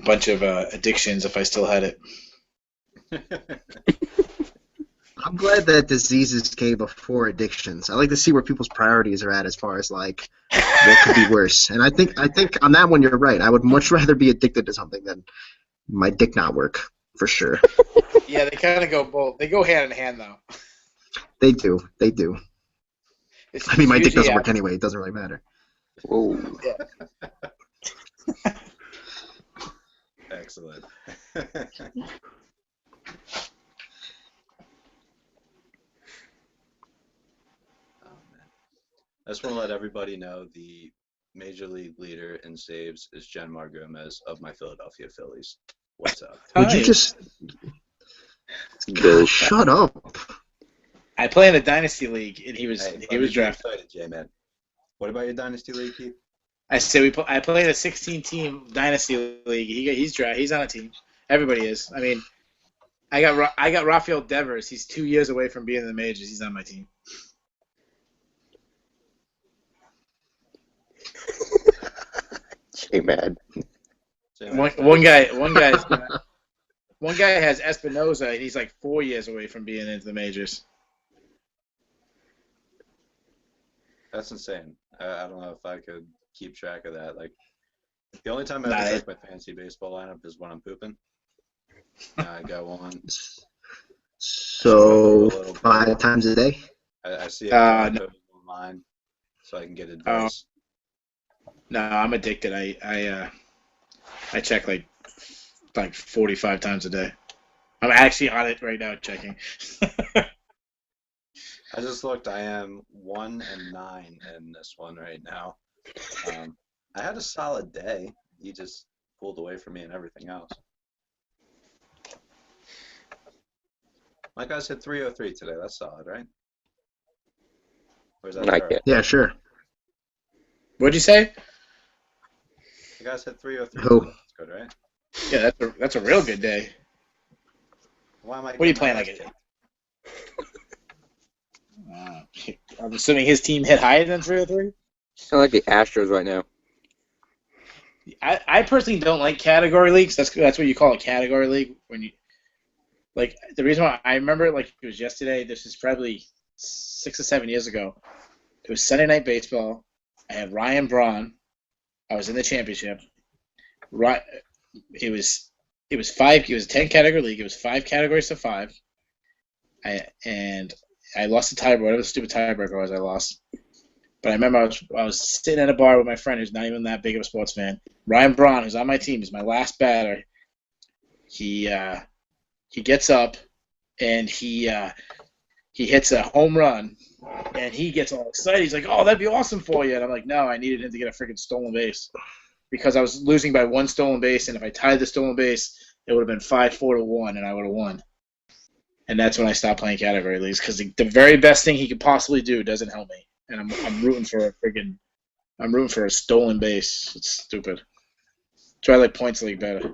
bunch of addictions if I still had it. I'm glad that diseases came before addictions. I like to see where people's priorities are at as far as like what could be worse. And I think on that one you're right. I would much rather be addicted to something than my dick not work, for sure. Yeah, they kind of go both. They go hand in hand though. They do. I mean, my dick doesn't work anyway. It doesn't really matter. Whoa. Yeah. Excellent. I just want to let everybody know the major league leader in saves is Genmar Gomez of my Philadelphia Phillies. What's up? Would you just God, shut up? I play in a dynasty league, and he was drafted. Excited, J-Man. What about your dynasty league, Keith? I say I play in a 16-team dynasty league. He's drafted. He's on a team. Everybody is. I mean, I got Rafael Devers. He's 2 years away from being in the majors. He's on my team. J-Man. One guy has Espinoza, and he's like 4 years away from being into the majors. That's insane. I don't know if I could keep track of that. Like, the only time I ever check my fantasy baseball lineup is when I'm pooping. I go on. So 5 times a day. I see if John No. goes online, so I can get advice. No, I'm addicted. I check like 45 times a day. I'm actually on it right now checking. I just looked. I am 1-9 in this one right now. I had a solid day. You just pulled away from me and everything else. My guys hit 303 today. That's solid, right? Or is that Not third? yet. Yeah, sure. What'd you say? The guys hit 303 Who? today. That's good, right? Yeah, that's a real good day. Why am I What are you getting my playing ass like? kicked? I'm assuming his team hit higher than 303. Sound like the Astros right now. I personally don't like category leagues. That's what you call a category league when you like the reason why I remember it like it was yesterday. This is probably 6 or 7 years ago. It was Sunday Night Baseball. I had Ryan Braun. I was in the championship. Right, it was 5. It was a 10 category league. It was 5 categories to 5. And I lost the tiebreaker. Whatever the stupid tiebreaker was, I lost. But I remember I was sitting at a bar with my friend who's not even that big of a sports fan. Ryan Braun, who's on my team, is my last batter. He gets up and he hits a home run, and he gets all excited. He's like, "Oh, that'd be awesome for you!" And I'm like, "No, I needed him to get a freaking stolen base because I was losing by 1 stolen base, and if I tied the stolen base, it would have been 5-4 to 1, and I would have won." And that's when I stopped playing category leagues because the very best thing he could possibly do doesn't help me, and I'm rooting for a stolen base. It's stupid. Try like points league better.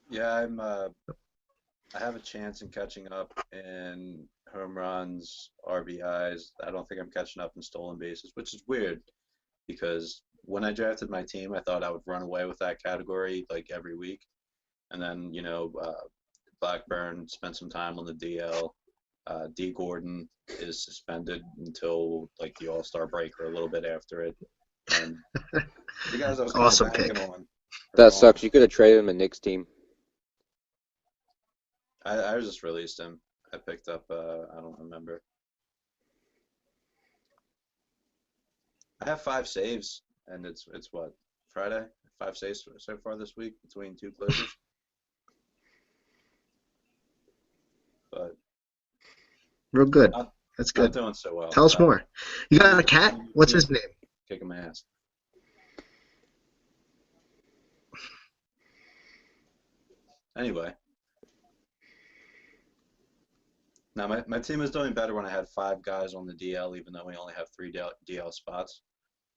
Yeah, I have a chance in catching up in home runs, RBIs. I don't think I'm catching up in stolen bases, which is weird because when I drafted my team, I thought I would run away with that category like every week. And then, Blackburn spent some time on the DL. D. Gordon is suspended until like the All-Star break or a little bit after it. And the guys I was kind Awesome of banking pick. on. are That gone. sucks. You could have traded him a Knicks team. I just released him. I picked up, I don't remember. I have 5 saves, and it's what, Friday? 5 saves so far this week between 2 closers. But Real good. not, That's not good. doing so well. Tell us more. You got a cat? What's his name? Kicking my ass. Anyway. Now, my team was doing better when I had 5 guys on the DL, even though we only have 3 DL spots.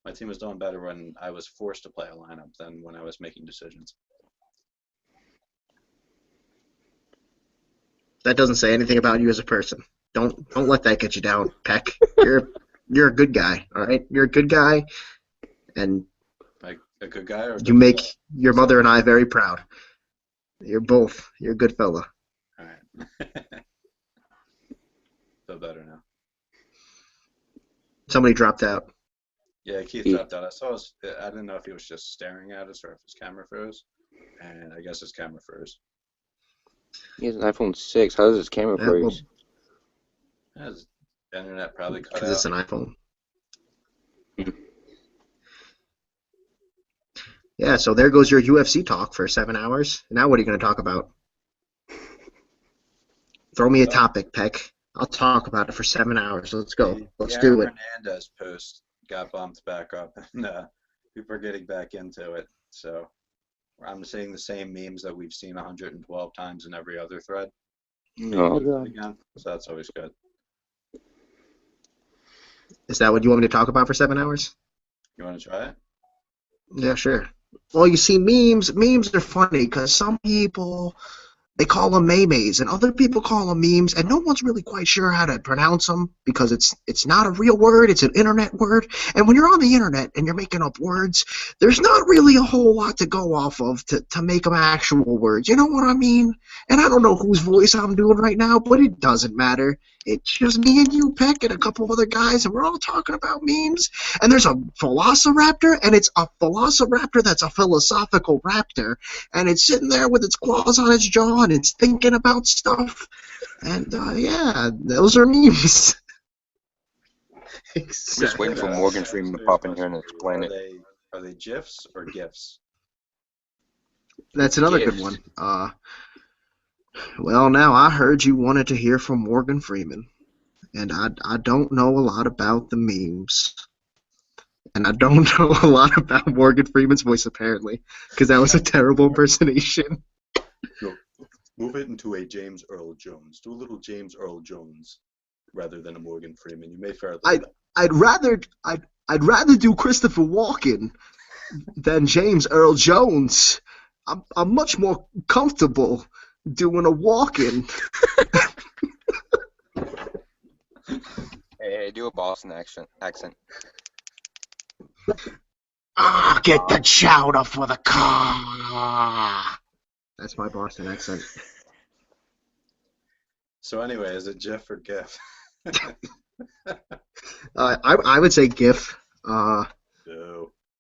My team was doing better when I was forced to play a lineup than when I was making decisions. That doesn't say anything about you as a person. Don't let that get you down, Peck. You're a good guy, all right? You're a good guy, and Like a good guy or a you good make guy? your mother and I very proud. You're both. You're a good fella. All right. Feel better now. Somebody dropped out. Yeah, Keith dropped out. I didn't know if he was just staring at us or if his camera froze. And I guess his camera froze. He has an iPhone 6. How does his camera Yeah, well, freeze? His internet probably cut because out. it's an iPhone. Yeah, so there goes your UFC talk for 7 hours. Now what are you going to talk about? Throw me a topic, Peck. I'll talk about it for 7 hours. Let's go. Let's do it. Hernandez post got bumped back up, and people are getting back into it. So I'm seeing the same memes that we've seen 112 times in every other thread. Oh, God. Again, so that's always good. Is that what you want me to talk about for 7 hours? You want to try it? Yeah, sure. Well, you see, memes are funny because some people, they call them memes, and other people call them memes, and no one's really quite sure how to pronounce them because it's not a real word, it's an internet word. And when you're on the internet and you're making up words, there's not really a whole lot to go off of to make them actual words. You know what I mean? And I don't know whose voice I'm doing right now, but it doesn't matter. It's just me and you, Peck, and a couple of other guys, and we're all talking about memes. And there's a velociraptor, and it's a velociraptor that's a philosophical raptor, and it's sitting there with its claws on its jaw, and it's thinking about stuff. And yeah, those are memes. I'm just waiting for Morgan Freeman to pop in here and explain it. Are they GIFs or GIFs? That's another GIFs. good one. Well, now I heard you wanted to hear from Morgan Freeman, and I don't know a lot about the memes, and I don't know a lot about Morgan Freeman's voice apparently, because that was a terrible impersonation. No, move it into a James Earl Jones. Do a little James Earl Jones rather than a Morgan Freeman. You may fare. I'd rather do Christopher Walken than James Earl Jones. I'm much more comfortable doing a Walken. Hey, do a Boston accent. Get the chowder for the car. That's my Boston accent. So anyway, is it GIF or GIF? I would say GIF. No.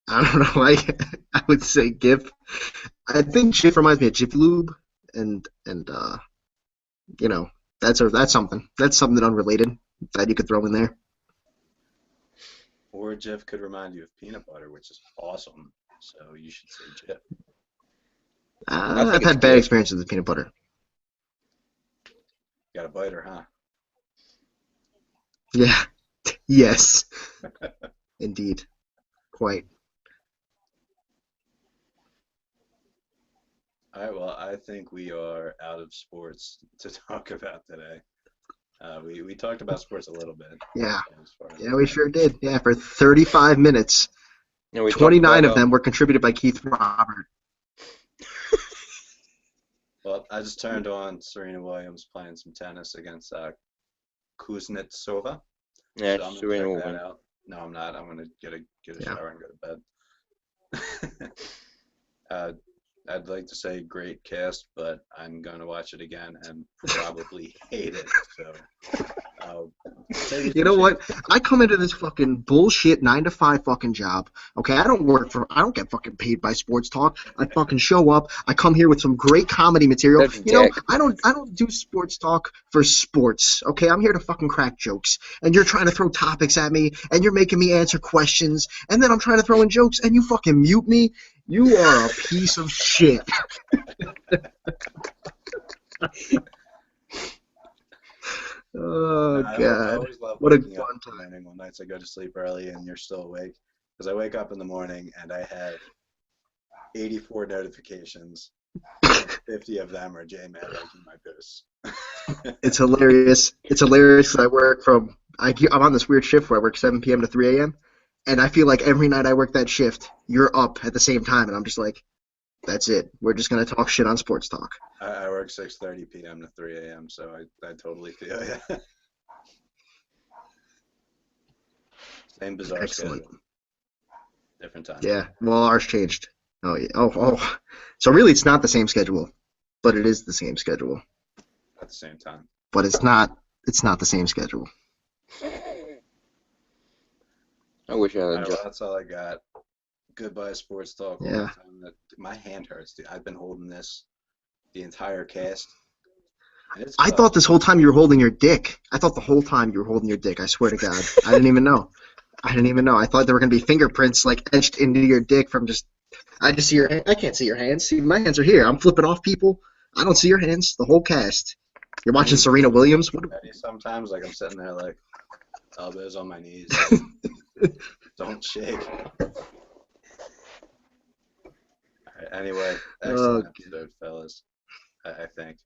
I don't know. I would say GIF. I think GIF reminds me of Jiffy Lube, and you know, that's something. That's something unrelated that you could throw in there. Or GIF could remind you of peanut butter, which is awesome. So you should say GIF. I've had bad experiences with peanut butter. Got a biter, huh? Yeah. Yes. Indeed. Quite. All right, well, I think we are out of sports to talk about today. We talked about sports a little bit. Yeah. As Yeah, we sure did. Yeah, for 35 minutes. Yeah, we 29 of them were contributed by Keith Robert. Well, I just turned on Serena Williams playing some tennis against Kuznetsova. Yeah, So I'm Serena gonna will check win. that out. No, I'm not. I'm gonna get a shower and go to bed. I'd like to say great cast, but I'm gonna watch it again and probably hate it. So, You know what? I come into this fucking bullshit 9-to-5 fucking job. Okay, I don't get fucking paid by Sports Talk. I fucking show up. I come here with some great comedy material. That's You know, dick. I don't do Sports Talk for sports. Okay, I'm here to fucking crack jokes. And you're trying to throw topics at me, and you're making me answer questions, and then I'm trying to throw in jokes, and you fucking mute me. You are a piece of shit. Oh, I God. always love What a waking up fun in the time. morning when nights I go to sleep early and you're still awake. Because I wake up in the morning and I have 84 notifications. And 50 of them are J-Man liking my posts. It's hilarious. It's hilarious because I'm on this weird shift where I work 7 p.m. to 3 a.m. And I feel like every night I work that shift, you're up at the same time. And I'm just like, that's it. We're just going to talk shit on Sports Talk. I work 6:30 p.m. to 3 a.m., so I totally feel ya. Same bizarre Excellent. schedule. Different time. Yeah. Well, ours changed. Oh, yeah. Oh. So really it's not the same schedule, but it is the same schedule. At the same time. But it's not the same schedule. I wish I had All a right, job. well, that's all I got. Goodbye, Sports Talk. Yeah. My hand hurts, dude. I've been holding this the entire cast. I thought this whole time you were holding your dick. I thought the whole time you were holding your dick. I swear to God. I didn't even know. I thought there were going to be fingerprints like etched into your dick from just. I just see your. I can't see your hands. See, my hands are here. I'm flipping off people. I don't see your hands. The whole cast. You're watching Serena Williams. What? Sometimes, like I'm sitting there, like elbows on my knees. Don't shake. All right, anyway, excellent episode, fellas. I think.